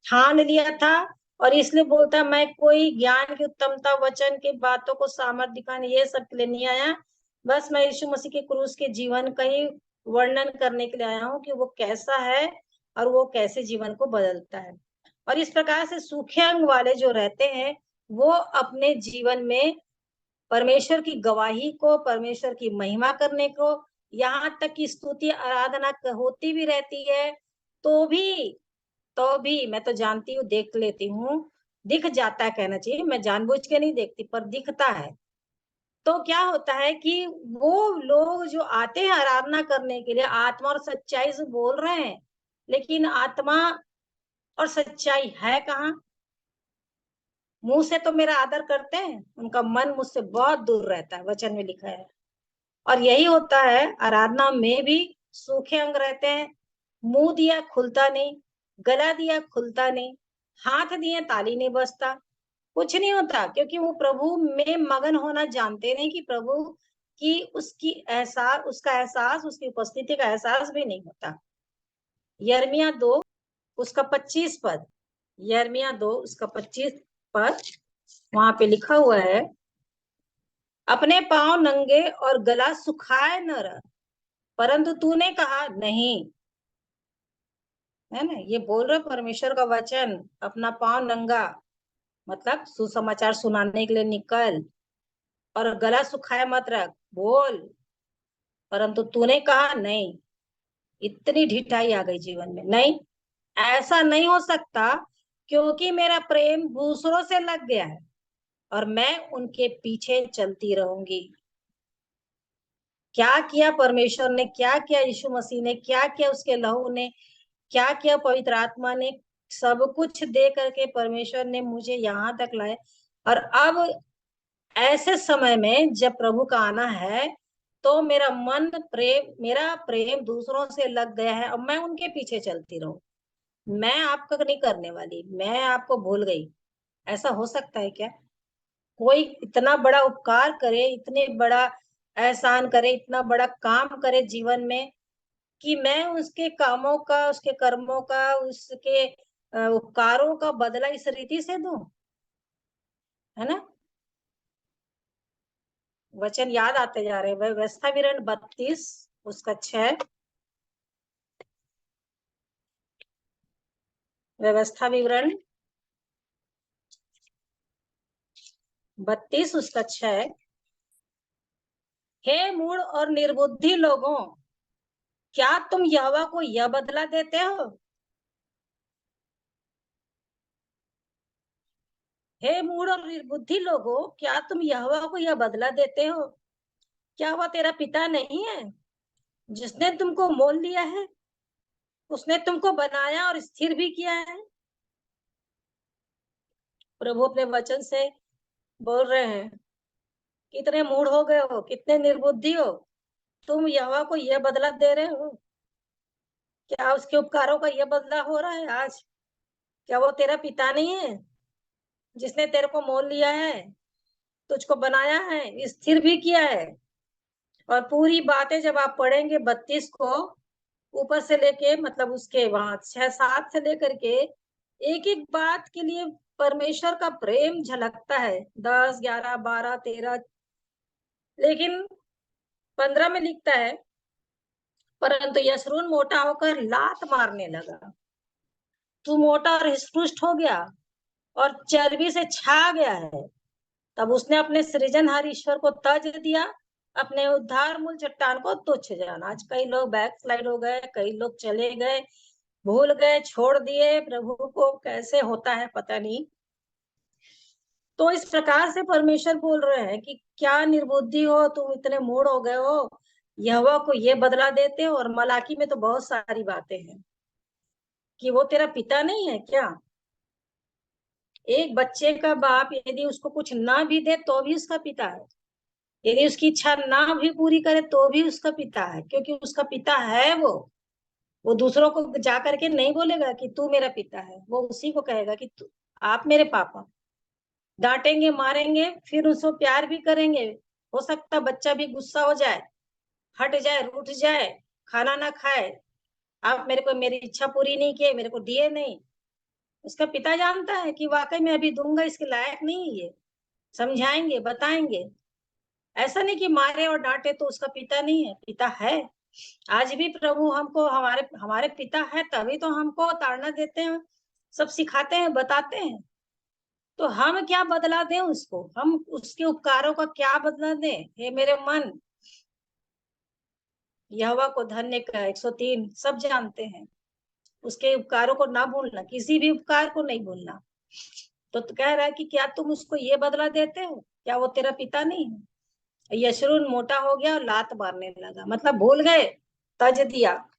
ठान लिया था। और इसलिए बोलता, मैं कोई ज्ञान की उत्तमता, वचन की बातों को सामर्थ्य दिखाने, ये सब के लिए नहीं आया, बस मैं यीशु मसीह के क्रूस के जीवन का ही वर्णन करने के लिए आया हूँ कि वो कैसा है और वो कैसे जीवन को बदलता है। और इस प्रकार से सूखे अंग वाले जो रहते हैं वो अपने जीवन में परमेश्वर की गवाही को, परमेश्वर की महिमा करने को, यहाँ तक कि स्तुति आराधना होती भी रहती है तो भी मैं तो जानती हूँ, देख लेती हूँ, दिख जाता है कहना चाहिए, मैं जानबूझ के नहीं देखती पर दिखता है। तो क्या होता है कि वो लोग जो आते हैं आराधना करने के लिए आत्मा और सच्चाई से बोल रहे हैं, लेकिन आत्मा और सच्चाई है कहाँ? मुंह से तो मेरा आदर करते हैं, उनका मन मुझसे बहुत दूर रहता है, वचन में लिखा है। और यही होता है आराधना में भी, सूखे अंग रहते हैं, मुंह दिया खुलता नहीं, गला दिया खुलता नहीं, हाथ दिए ताली नहीं बजता, कुछ नहीं होता, क्योंकि वो प्रभु में मगन होना जानते नहीं कि प्रभु की उसका एहसास, उसकी उपस्थिति का एहसास भी नहीं होता। यिर्मयाह 2 उसका 25 पद, यिर्मयाह 2 उसका 25 पद, वहां पे लिखा हुआ है, अपने पांव नंगे और गला सुखाए न रह, परंतु तूने कहा नहीं। है ना, ये बोल रहे परमेश्वर का वचन, अपना पांव नंगा मतलब सुसमाचार सुनाने के लिए निकल, और गला सुखाए मत रख, बोल, परंतु तूने कहा नहीं। इतनी ढिठाई आ गई जीवन में, नहीं, ऐसा नहीं हो सकता, क्योंकि मेरा प्रेम दूसरों से लग गया है और मैं उनके पीछे चलती रहूंगी। क्या किया परमेश्वर ने, क्या किया यीशु मसीह ने, क्या किया उसके लहू ने, क्या किया पवित्र आत्मा ने, सब कुछ दे करके परमेश्वर ने मुझे यहाँ तक लाए। और अब ऐसे समय में जब प्रभु का आना है तो मेरा प्रेम दूसरों से लग गया है, अब मैं उनके पीछे चलती रहूं, मैं आपका नहीं करने वाली, मैं आपको भूल गई। ऐसा हो सकता है क्या? कोई इतना बड़ा उपकार करे, इतने बड़ा एहसान करे, इतना बड़ा काम करे जीवन में, कि मैं उसके कामों का, उसके कर्मों का, उसके उपकारों का बदला इस रीति से दूं? है ना, वचन याद आते जा रहे। व्यवस्था विवरण 32 उसका 6, व्यवस्था विवरण 32 उसका 6, हे मूढ़ और निर्बुद्धि लोगों, क्या तुम यहोवा को यह बदला देते हो? हे मूढ़ और निर्बुद्धि लोगों, क्या तुम यहोवा को यह बदला देते हो? क्या वह तेरा पिता नहीं है जिसने तुमको मोल लिया है? उसने तुमको बनाया और स्थिर भी किया है। प्रभु अपने वचन से बोल रहे हैं, कितने मूढ़ हो गए हो, कितने निर्बुद्धि हो, तुम यहोवा को यह बदला दे रहे हो? क्या उसके उपकारों का यह बदला हो रहा है आज? क्या वो तेरा पिता नहीं है जिसने तेरे को मोल लिया है, तुझको बनाया है, स्थिर भी किया है? और पूरी बातें जब आप पढ़ेंगे 32 को ऊपर से लेके, मतलब उसके वहां 6-7 से लेकर के एक एक बात के लिए परमेश्वर का प्रेम झलकता है, 10, 11, 12, 13, लेकिन 15 में लिखता है, परंतु यशरून मोटा होकर लात मारने लगा, तू मोटा और हृष्टपुष्ट हो गया और चर्बी से छा गया है। तब उसने अपने सृजनहार ईश्वर को तज दिया, अपने उद्धार मूल चट्टान को तुच्छ जाना। आज कई लोग बैक स्लाइड हो गए, कई लोग चले गए, भूल गए, छोड़ दिए प्रभु को, कैसे होता है पता नहीं। तो इस प्रकार से परमेश्वर बोल रहे हैं कि क्या निर्बुद्धि हो तुम, इतने मूढ़ हो गए हो, यहोवा को ये बदला देते हो। और मलाकी में तो बहुत सारी बातें हैं कि वो तेरा पिता नहीं है क्या? एक बच्चे का बाप यदि उसको कुछ ना भी दे तो भी उसका पिता है, यदि उसकी इच्छा ना भी पूरी करे तो भी उसका पिता है, क्योंकि उसका पिता है वो दूसरों को जा करके नहीं बोलेगा कि तू मेरा पिता है, वो उसी को कहेगा कि आप मेरे पापा। डांटेंगे, मारेंगे, फिर उसको प्यार भी करेंगे। हो सकता बच्चा भी गुस्सा हो जाए, हट जाए, रूठ जाए, खाना ना खाए, आप मेरे को मेरी इच्छा पूरी नहीं किए, मेरे को दिए नहीं। उसका पिता जानता है कि वाकई में अभी दूंगा, इसके लायक नहीं है ये, समझाएंगे, बताएंगे। ऐसा नहीं कि मारे और डांटे तो उसका पिता नहीं है, पिता है। आज भी प्रभु हमको हमारे पिता है, तभी तो हमको ताड़ना देते हैं, सब सिखाते हैं, बताते हैं। तो हम क्या बदला दें उसको, हम उसके उपकारों का क्या बदला दें? हे मेरे मन, यहोवा को धन्य का 103 सब जानते हैं, उसके उपकारों को ना भूलना, किसी भी उपकार को नहीं भूलना। तो कह रहा है कि क्या तुम उसको ये बदला देते हो? क्या वो तेरा पिता नहीं है? यशरून मोटा हो गया और लात मारने लगा, मतलब भूल गए, तज दिया।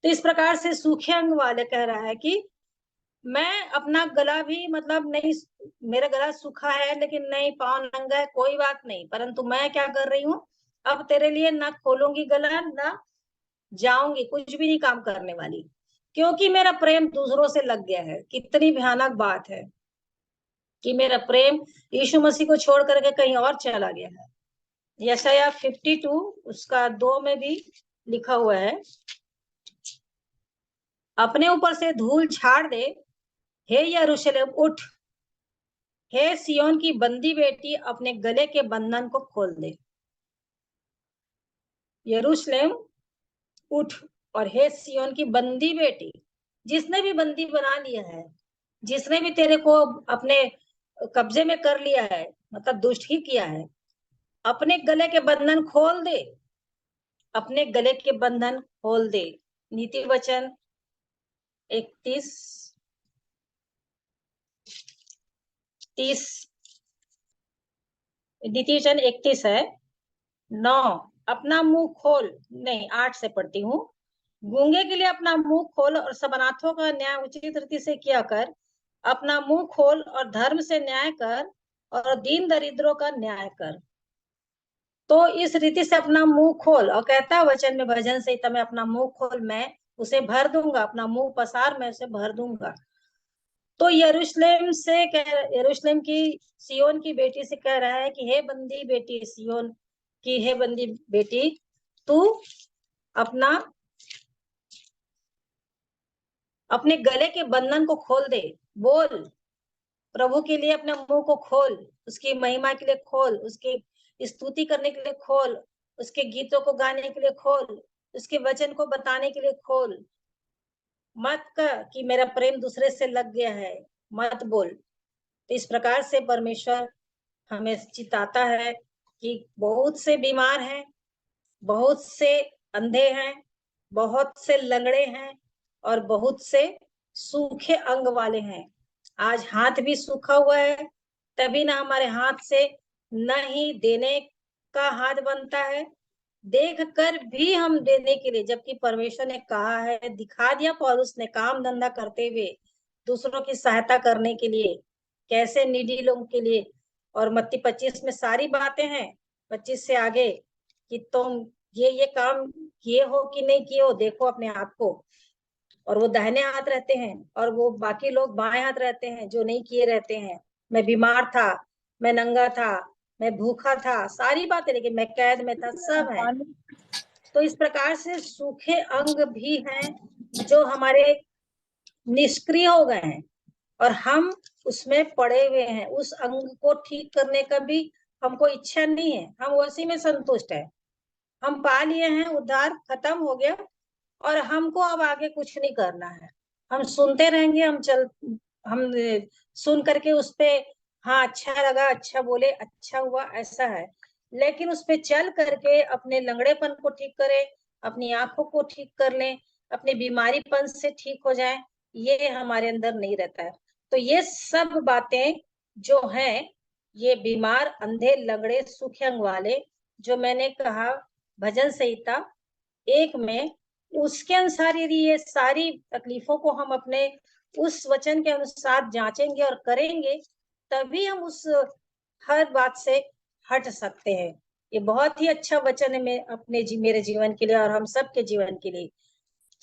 तो इस प्रकार से सूखे अंग वाले कह रहा है कि मैं अपना गला भी, मतलब नहीं, मेरा गला सूखा है लेकिन नहीं, पाँव नंगा है, कोई बात नहीं, परंतु मैं क्या कर रही हूँ, अब तेरे लिए ना खोलूंगी गला, ना जाऊंगी, कुछ भी नहीं काम करने वाली, क्योंकि मेरा प्रेम दूसरों से लग गया है। कितनी भयानक बात है कि मेरा प्रेम यीशु मसीह को छोड़ करके कहीं और चला गया है। यशायाह 52 उसका 2 में भी लिखा हुआ है, अपने ऊपर से धूल झाड़ दे, हे यरूशलेम उठ, हे सियोन की बंदी बेटी अपने गले के बंधन को खोल दे। यरूशलेम उठ, और हे सियोन की बंदी बेटी, जिसने भी बंदी बना लिया है, जिसने भी तेरे को अपने कब्जे में कर लिया है, मतलब दुष्ट ही किया है, अपने गले के बंधन खोल दे, अपने गले के बंधन खोल दे। नीति वचन 31 30, नीति वचन 31 है 9, अपना मुंह खोल, नहीं 8 से पढ़ती हूँ, गूंगे के लिए अपना मुंह खोल और सब अनाथों का न्याय उचित रीति से किया कर, अपना मुंह खोल और धर्म से न्याय कर और दीन दरिद्रों का न्याय कर। तो इस रीति से अपना मुंह खोल, और कहता है वचन में, भजन से मैं अपना मुंह खोल, मैं उसे भर दूंगा, अपना मुंह पसार, मैं उसे भर दूंगा। तो यरूशलेम की सियोन की बेटी से कह रहा है कि हे बंदी बेटी सियोन की, हे बंदी बेटी, तू अपने गले के बंधन को खोल दे। बोल प्रभु के लिए, अपने मुंह को खोल, उसकी महिमा के लिए खोल, उसकी स्तुति करने के लिए खोल, उसके गीतों को गाने के लिए खोल, उसके वचन को बताने के लिए खोल। मत कर कि मेरा प्रेम दूसरे से लग गया है, मत बोल। तो इस प्रकार से परमेश्वर हमें चिताता है कि बहुत से बीमार हैं, बहुत से अंधे हैं, बहुत से लंगड़े हैं और बहुत से सूखे अंग वाले हैं। आज हाथ भी सूखा हुआ है, तभी ना हमारे हाथ से न ही देने का हाथ बनता है, देख कर भी हम देने के लिए, जबकि परमेश्वर ने कहा है, दिखा दिया पौलुस ने काम धंधा करते हुए दूसरों की सहायता करने के लिए, कैसे निडी लोगों के लिए। और मत्ती 25 में सारी बातें हैं, 25 से आगे, कि तुम ये काम किए हो कि नहीं किए हो, देखो अपने आप को। और वो दाहिने हाथ रहते हैं और वो बाकी लोग बाएं हाथ रहते हैं जो नहीं किए रहते हैं। मैं बीमार था, मैं नंगा था, मैं भूखा था, सारी बातें, लेकिन मैं कैद में था, सब है। तो इस प्रकार से सूखे अंग भी हैं जो हमारे निष्क्रिय हो गए हैं और हम उसमें पड़े हुए हैं। उस अंग को ठीक करने का भी हमको इच्छा नहीं है, हम उसी में संतुष्ट है। हम पा लिए हैं, उद्धार खत्म हो गया और हमको अब आगे कुछ नहीं करना है। हम सुनते रहेंगे, हम सुन करके उस पे हाँ अच्छा लगा, अच्छा बोले, अच्छा हुआ, ऐसा है। लेकिन उस पे चल करके अपने लंगड़ेपन को ठीक करें, अपनी आंखों को ठीक कर लें, अपने बीमारीपन से ठीक हो जाए, ये हमारे अंदर नहीं रहता है। तो ये सब बातें जो हैं, ये बीमार, अंधे, लंगड़े, सूखे अंग वाले, जो मैंने कहा भजन संहिता 1 में, उसके अनुसार यदि ये सारी तकलीफों को हम अपने उस वचन के अनुसार जांचेंगे और करेंगे, तभी हम उस हर बात से हट सकते हैं। ये बहुत ही अच्छा वचन है मेरे जीवन के लिए और हम सबके जीवन के लिए।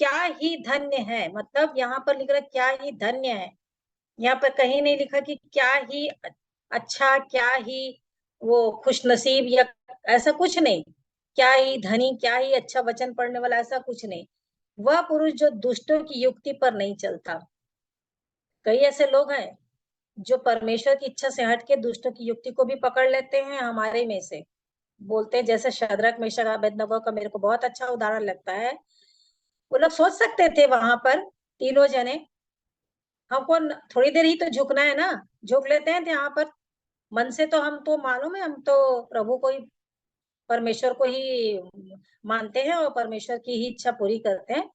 क्या ही धन्य है, मतलब यहाँ पर लिख रहा है क्या ही धन्य है, यहाँ पर कहीं नहीं लिखा कि क्या ही अच्छा, क्या ही वो खुशनसीब, या ऐसा कुछ नहीं। क्या ही धनी, क्या ही अच्छा वचन पढ़ने वाला, ऐसा कुछ नहीं। वह पुरुष जो दुष्टों की युक्ति पर नहीं चलता। कई ऐसे लोग हैं जो परमेश्वर की इच्छा से हट के दुष्टों की युक्ति को भी पकड़ लेते हैं हमारे में से, बोलते हैं, जैसे शद्रक मेशक अबेदनगो का मेरे को बहुत अच्छा उदाहरण लगता है। वो लोग सोच सकते थे वहां पर तीनों जने, हमको थोड़ी देर ही तो झुकना है ना, झुक लेते हैं यहाँ पर। मन से तो हम तो मालूम है, हम तो प्रभु को ही, परमेश्वर को ही मानते हैं और परमेश्वर की ही इच्छा पूरी करते हैं।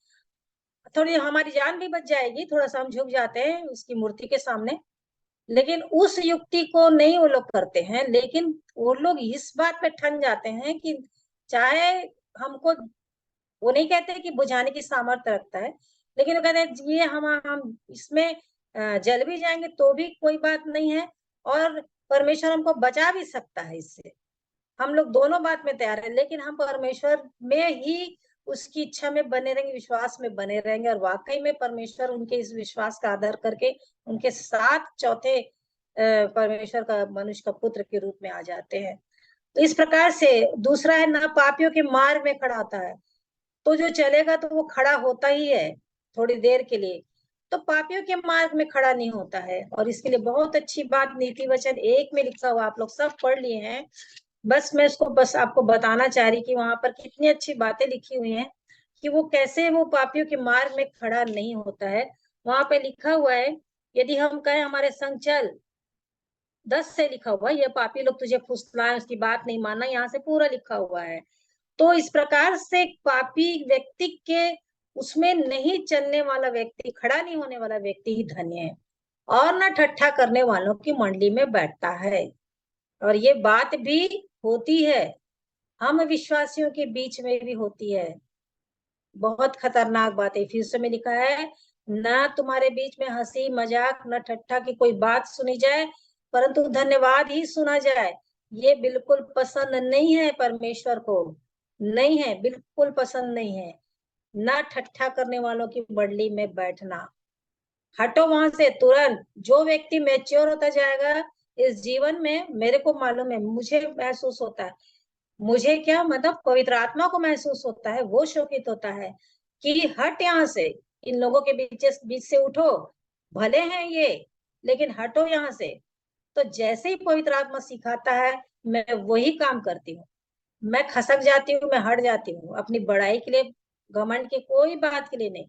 थोड़ी हमारी जान भी बच जाएगी, थोड़ा सा हम झुक जाते हैं उसकी मूर्ति के सामने, लेकिन उस युक्ति को नहीं वो लोग करते हैं। लेकिन वो लोग इस बात पे ठन जाते हैं कि चाहे हमको, वो नहीं कहते कि बुझाने की सामर्थ्य रखता है, लेकिन वो कहते हैं ये हम इसमें जल भी जाएंगे तो भी कोई बात नहीं है, और परमेश्वर हमको बचा भी सकता है इससे। हम लोग दोनों बात में तैयार है, लेकिन हम परमेश्वर में ही उसकी इच्छा में बने रहेंगे, विश्वास में बने रहेंगे, और वाकई में परमेश्वर उनके इस विश्वास का आदर करके उनके साथ चौथे परमेश्वर का, मनुष्य का पुत्र के रूप में आ जाते हैं। तो इस प्रकार से दूसरा है ना, पापियों के मार्ग में खड़ा होता है। तो जो चलेगा तो वो खड़ा होता ही है थोड़ी देर के लिए, तो पापियों के मार्ग में खड़ा नहीं होता है। और इसके लिए बहुत अच्छी बात नीति वचन 1 में लिखा हुआ, आप लोग सब पढ़ लिए हैं, बस मैं इसको बस आपको बताना चाह रही कि वहां पर कितनी अच्छी बातें लिखी हुई हैं कि वो कैसे वो पापियों के मार्ग में खड़ा नहीं होता है। वहां पे लिखा हुआ है, यदि हम कहें हमारे संग चल, 10 से लिखा हुआ है, ये पापी लोग तुझे फुसलाए, उसकी बात नहीं मानना, यहाँ से पूरा लिखा हुआ है। तो इस प्रकार से पापी व्यक्ति के उसमें नहीं चलने वाला व्यक्ति, खड़ा नहीं होने वाला व्यक्ति ही धन्य है, और न ठट्ठा करने वालों की मंडली में बैठता है। और ये बात भी होती है, हम विश्वासियों के बीच में भी होती है। बहुत खतरनाक बात है। फिर से में लिखा है, न तुम्हारे बीच में हंसी मजाक न ठट्ठा की कोई बात सुनी जाए, परंतु धन्यवाद ही सुना जाए। ये बिल्कुल पसंद नहीं है परमेश्वर को, नहीं है, बिल्कुल पसंद नहीं है। ना ठट्ठा करने वालों की मंडली में बैठना, हटो वहां से तुरंत। जो व्यक्ति मैच्योर होता जाएगा इस जीवन में, मेरे को मालूम है, मुझे महसूस होता है, मुझे क्या मतलब पवित्र आत्मा को महसूस होता है, वो शोकित होता है कि हट यहाँ से, इन लोगों के बीच से उठो, भले हैं ये लेकिन हटो यहाँ से। तो जैसे ही पवित्र आत्मा सिखाता है मैं वही काम करती हूँ, मैं खसक जाती हूँ, मैं हट जाती हूँ, अपनी बड़ाई के लिए, घमंड की कोई बात के लिए नहीं,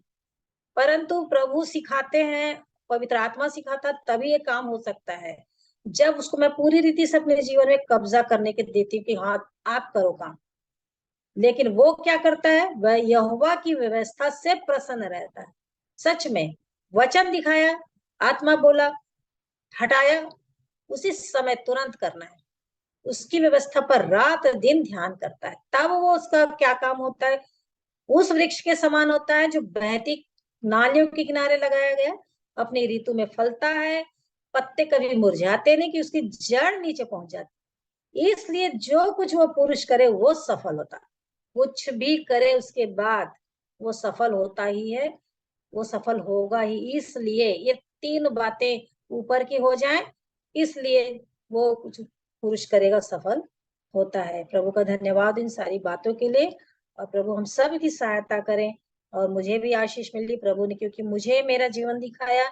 परंतु प्रभु सिखाते हैं, पवित्र आत्मा सिखाता, तभी ये काम हो सकता है जब उसको मैं पूरी रीति से अपने जीवन में कब्जा करने के देती हूँ कि हाँ आप करो काम। लेकिन वो क्या करता है, वह यहोवा की व्यवस्था से प्रसन्न रहता है। सच में वचन दिखाया, आत्मा बोला, हटाया, उसी समय तुरंत करना है, उसकी व्यवस्था पर रात दिन ध्यान करता है, तब वो उसका क्या काम होता है, उस वृक्ष के समान होता है जो बहती नालियों के किनारे लगाया गया, अपनी ऋतु में फलता है, पत्ते कभी मुरझाते नहीं कि उसकी जड़ नीचे पहुंच जाती। इसलिए जो कुछ वो पुरुष करे वो सफल होता है, कुछ भी करे उसके बाद वो सफल होता ही है, वो सफल होगा ही। इसलिए ये 3 बातें ऊपर की हो जाएं, इसलिए वो कुछ पुरुष करेगा सफल होता है। प्रभु का धन्यवाद इन सारी बातों के लिए, और प्रभु हम सब की सहायता करें। और मुझे भी आशीष मिली प्रभु ने, क्योंकि मुझे मेरा जीवन दिखाया।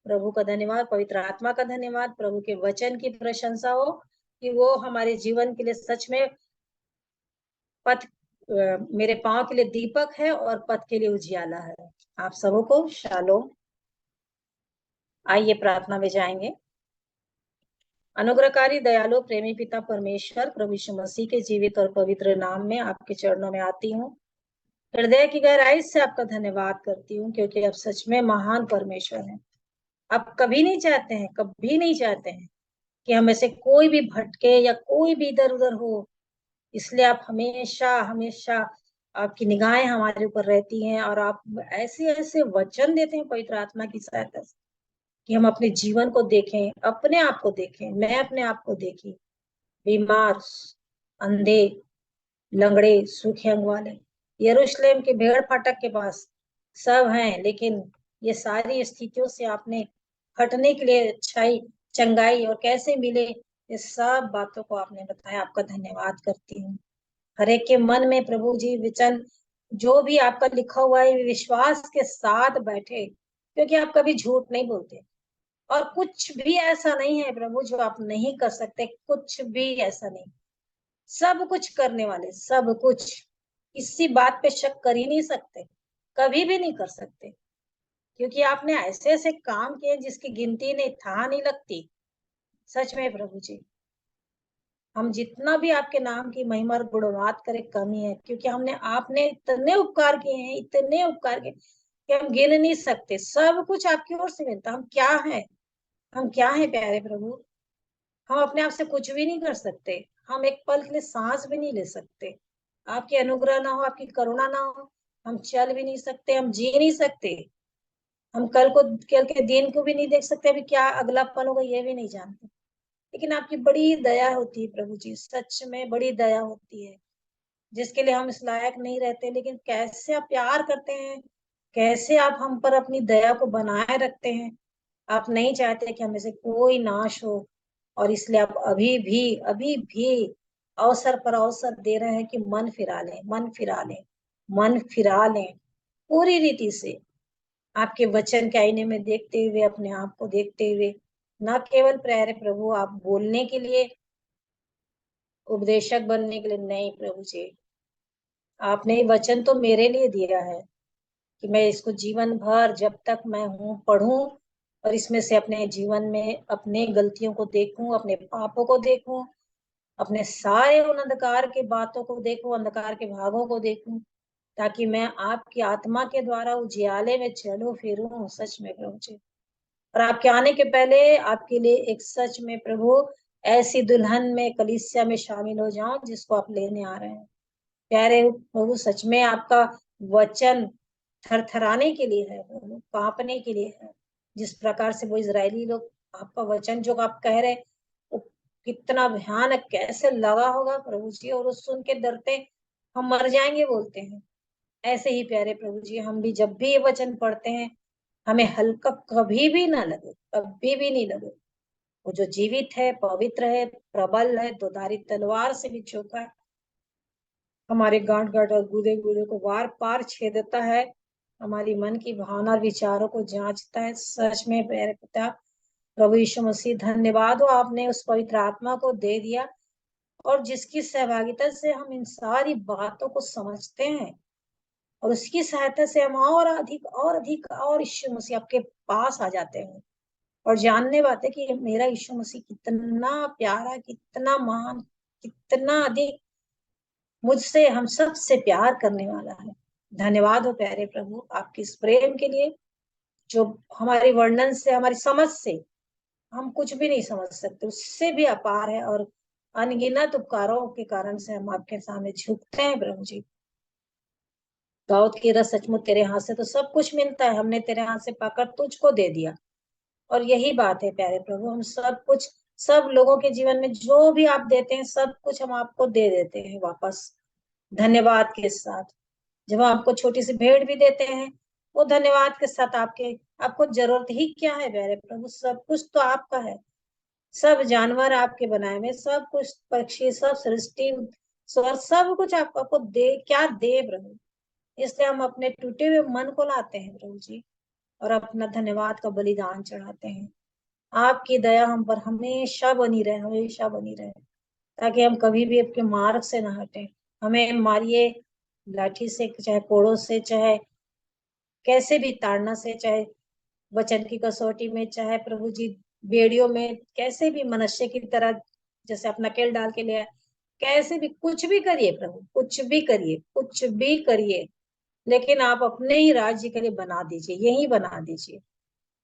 प्रभु का धन्यवाद, पवित्र आत्मा का धन्यवाद, प्रभु के वचन की प्रशंसा हो कि वो हमारे जीवन के लिए सच में पथ, मेरे पांव के लिए दीपक है और पथ के लिए उजियाला है। आप सबों को शालोम। आइए प्रार्थना में जाएंगे। अनुग्रहकारी दयालु प्रेमी पिता परमेश्वर, प्रभु यीशु मसीह के जीवित और पवित्र नाम में आपके चरणों में आती हूँ। हृदय की गहराई से आपका धन्यवाद करती हूँ, क्योंकि आप सच में महान परमेश्वर हैं। आप कभी नहीं चाहते हैं, कभी नहीं चाहते हैं कि हम में से कोई भी भटके या कोई भी इधर उधर हो। इसलिए आप हमेशा हमेशा आपकी निगाहें हमारे ऊपर रहती हैं, और आप ऐसे ऐसे वचन देते हैं पवित्र आत्मा की सहायता से कि हम अपने जीवन को देखें, अपने आप को देखें। मैं अपने आप को देखी, बीमार, अंधे, लंगड़े, सूखे अंग वाले, यरूशलेम के भेड़ फाटक के पास सब हैं, लेकिन ये सारी स्थितियों से आपने हटने के लिए अच्छाई, चंगाई और कैसे मिले, ये सब बातों को आपने बताया। आपका धन्यवाद करती हूँ। हर एक के मन में प्रभु जी वचन जो भी आपका लिखा हुआ है विश्वास के साथ बैठे, क्योंकि आप कभी झूठ नहीं बोलते, और कुछ भी ऐसा नहीं है प्रभु जो आप नहीं कर सकते, कुछ भी ऐसा नहीं। सब कुछ करने वाले, सब कुछ, किसी बात पे शक कर ही नहीं सकते, कभी भी नहीं कर सकते, क्योंकि आपने ऐसे ऐसे काम किए जिसकी गिनती नहीं, था नहीं लगती। सच में प्रभु जी, हम जितना भी आपके नाम की महिमा और गुणवाद करें कमी है, क्योंकि आपने इतने उपकार किए हैं, इतने उपकार किए कि हम गिन नहीं सकते। सब कुछ आपकी ओर से मिलता। हम क्या हैं प्यारे प्रभु? हम अपने आप से कुछ भी नहीं कर सकते। हम एक पल के लिए सांस भी नहीं ले सकते। आपकी अनुग्रह ना हो, आपकी करुणा ना हो, हम चल भी नहीं सकते, हम जी नहीं सकते। हम कल के दिन को भी नहीं देख सकते, अभी क्या अगला पल होगा ये भी नहीं जानते। लेकिन आपकी बड़ी दया होती है प्रभु जी, सच में बड़ी दया होती है, जिसके लिए हम इस लायक नहीं रहते, लेकिन कैसे आप प्यार करते हैं, कैसे आप हम पर अपनी दया को बनाए रखते हैं। आप नहीं चाहते कि हमें से कोई नाश हो, और इसलिए आप अभी भी अवसर पर अवसर दे रहे हैं कि मन फिरा लें, मन फिरा लें, मन फिरा लें पूरी रीति से, आपके वचन के आईने में देखते हुए, अपने आप को देखते हुए, न केवल प्यारे प्रभु आप बोलने के लिए, उपदेशक बनने के लिए नहीं प्रभु जी, आपने ये वचन तो मेरे लिए दिया है कि मैं इसको जीवन भर जब तक मैं हूँ पढ़ूं, और इसमें से अपने जीवन में अपने गलतियों को देखूं, अपने पापों को देखूं, अपने सारे उन अंधकार के बातों को देखूं, अंधकार के भागों को देखूं, ताकि मैं आपकी आत्मा के द्वारा उजियाले में चलूं फिरूं। सच में प्रभु जी, और आपके आने के पहले आपके लिए एक सच में प्रभु ऐसी दुल्हन में, कलीसिया में शामिल हो जाऊं जिसको आप लेने आ रहे हैं। प्यारे प्रभु, सच में आपका वचन थरथराने के लिए है प्रभु, कांपने के लिए है। जिस प्रकार से वो इजरायली लोग आपका वचन जो आप कह रहे, वो कितना भयानक कैसे लगा होगा प्रभु जी, और उस सुन के डरते हम मर जाएंगे बोलते हैं। ऐसे ही प्यारे प्रभु जी, हम भी जब भी ये वचन पढ़ते हैं, हमें हल्का कभी भी ना लगे, कभी भी नहीं लगे। वो जो जीवित है, पवित्र है, प्रबल है, दोधारी तलवार से भी चौका है, हमारे गांठ गांठ और गुदे गुदे को वार पार छेदता है, हमारी मन की भावना और विचारों को जांचता है। सच में प्यारे पिता प्रभु यीशु मसीह, धन्यवाद हो, आपने उस पवित्र आत्मा को दे दिया, और जिसकी सहभागिता से हम इन सारी बातों को समझते हैं, और उसकी सहायता से हम और अधिक और यीशु मसीह आपके पास आ जाते हैं, और जानने पाते कि मेरा यीशु मसीह कितना प्यारा, कितना महान, कितना अधिक मुझसे, हम सब से प्यार करने वाला है। धन्यवाद हो प्यारे प्रभु आपके इस प्रेम के लिए, जो हमारे वर्णन से, हमारी समझ से हम कुछ भी नहीं समझ सकते, उससे भी अपार है, और अनगिनत उपकारों के कारण से हम आपके सामने झुकते हैं प्रभु जी। दाऊद की रस, सचमुच तेरे हाथ से तो सब कुछ मिलता है, हमने तेरे हाथ से पाकर तुझको दे दिया। और यही बात है प्यारे प्रभु, हम सब कुछ, सब लोगों के जीवन में जो भी आप देते हैं, सब कुछ हम आपको दे देते हैं वापस, धन्यवाद के साथ। जब हम आपको छोटी सी भेंट भी देते हैं, वो धन्यवाद के साथ, आपको जरूरत ही क्या है प्यारे प्रभु, सब कुछ तो आपका है। सब जानवर आपके बनाए हुए, सब कुछ पक्षी, सब सृष्टि, स्वर, सब कुछ आपको दे, क्या दे प्रभु। इसलिए हम अपने टूटे हुए मन को लाते हैं प्रभु जी, और अपना धन्यवाद का बलिदान चढ़ाते हैं। आपकी दया हम पर हमेशा बनी रहे, हमेशा बनी रहे, ताकि हम कभी भी आपके मार्ग से ना हटे। हमें मारिए लाठी से, चाहे कोड़ों से, चाहे कैसे भी ताड़ना से, चाहे वचन की कसौटी में, चाहे प्रभु जी बेड़ियों में, कैसे भी मनुष्य की तरह जैसे अपना केल डाल के लिया, कैसे भी कुछ भी करिए प्रभु, कुछ भी करिए, कुछ भी करिए, लेकिन आप अपने ही राज्य के लिए बना दीजिए, यही बना दीजिए।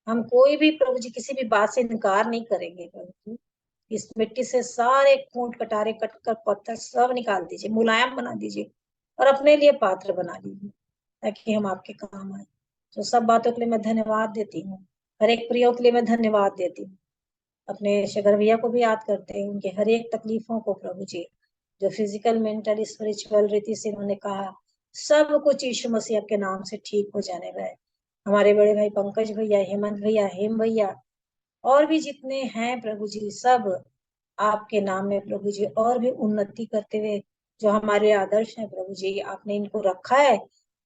हम कोई भी प्रभु जी किसी भी बात से इनकार नहीं करेंगे प्रभु जी। इस मिट्टी से सारे खूंट कटारे कट कर पत्थर सब निकाल दीजिए, मुलायम बना दीजिए, और अपने लिए पात्र बना लीजिए, ताकि हम आपके काम आए। तो सब बातों के लिए मैं धन्यवाद देती हूँ, हर एक प्रियो के लिए मैं धन्यवाद देती हूँ। अपने शगर भैया को भी याद करते हैं, उनके हर एक तकलीफों को प्रभु जी, जो फिजिकल, मेंटल, स्पिरिचुअल रीति से उन्होंने कहा, सब कुछ यीशु मसीह के नाम से ठीक हो जाने गए। हमारे बड़े भाई पंकज भैया, हेमंत भैया, हेम भैया, और भी जितने हैं प्रभु जी, सब आपके नाम में प्रभु जी और भी उन्नति करते हुए, जो हमारे आदर्श हैं प्रभु जी, आपने इनको रखा है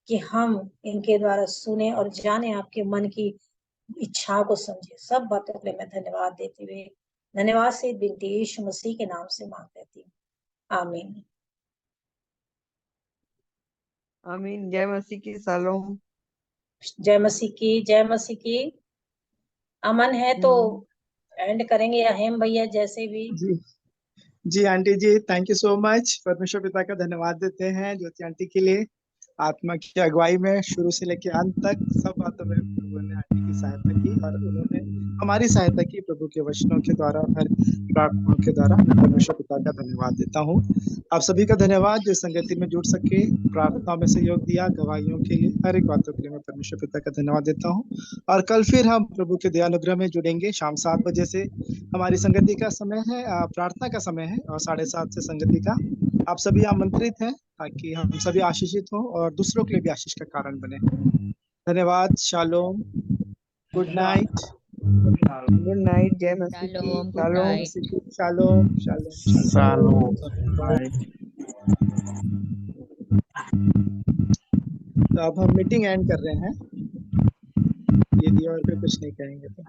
कि हम इनके द्वारा सुने और जाने, आपके मन की इच्छाओं को समझे। सब बातों के लिए मैं धन्यवाद देते हुए, धन्यवाद से बिनती यीशु मसीह के नाम से मांग लेती हूँ, आमीन। आमीन। जय मसीह की। शालोम। जय मसीह की, जय मसीह की। अमन है तो एंड करेंगे, या हेम भैया जैसे भी। जी आंटी जी, थैंक यू सो मच। परमेश्वर पिता का धन्यवाद देते हैं ज्योति आंटी के लिए। आत्मा की अगुवाई में शुरू से लेकर अंत तक सब बातों में प्रभु ने आंटी की सहायता की और उन्होंने हमारी सहायता की प्रभु के वचनों के द्वारा, हर प्रार्थनाओं के द्वारा। मैं परमेश्वर पिता का धन्यवाद देता हूँ। आप सभी का धन्यवाद जो संगति में जुड़ सके, प्रार्थना में सहयोग दिया, गवाहियों के लिए, हर एक बातों के लिए मैं परमेश्वर पिता का धन्यवाद देता हूँ। और कल फिर हम प्रभु के दयानुग्रह में जुड़ेंगे शाम 7 बजे से। हमारी संगति का समय है, प्रार्थना का समय है, और 7:30 से संगति का। आप सभी आमंत्रित हैं ताकि हम सभी आशीषित हों और दूसरों के लिए भी आशीष का कारण बने। धन्यवाद। Shalom. Good night. Good night. जय मसीह की। Shalom, good shalom. Night. Shalom shalom shalom. तो अब हम मीटिंग एंड कर रहे हैं, यदि और कोई कुछ नहीं कहेंगे तो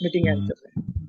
मीटिंग एंड कर रहे हैं।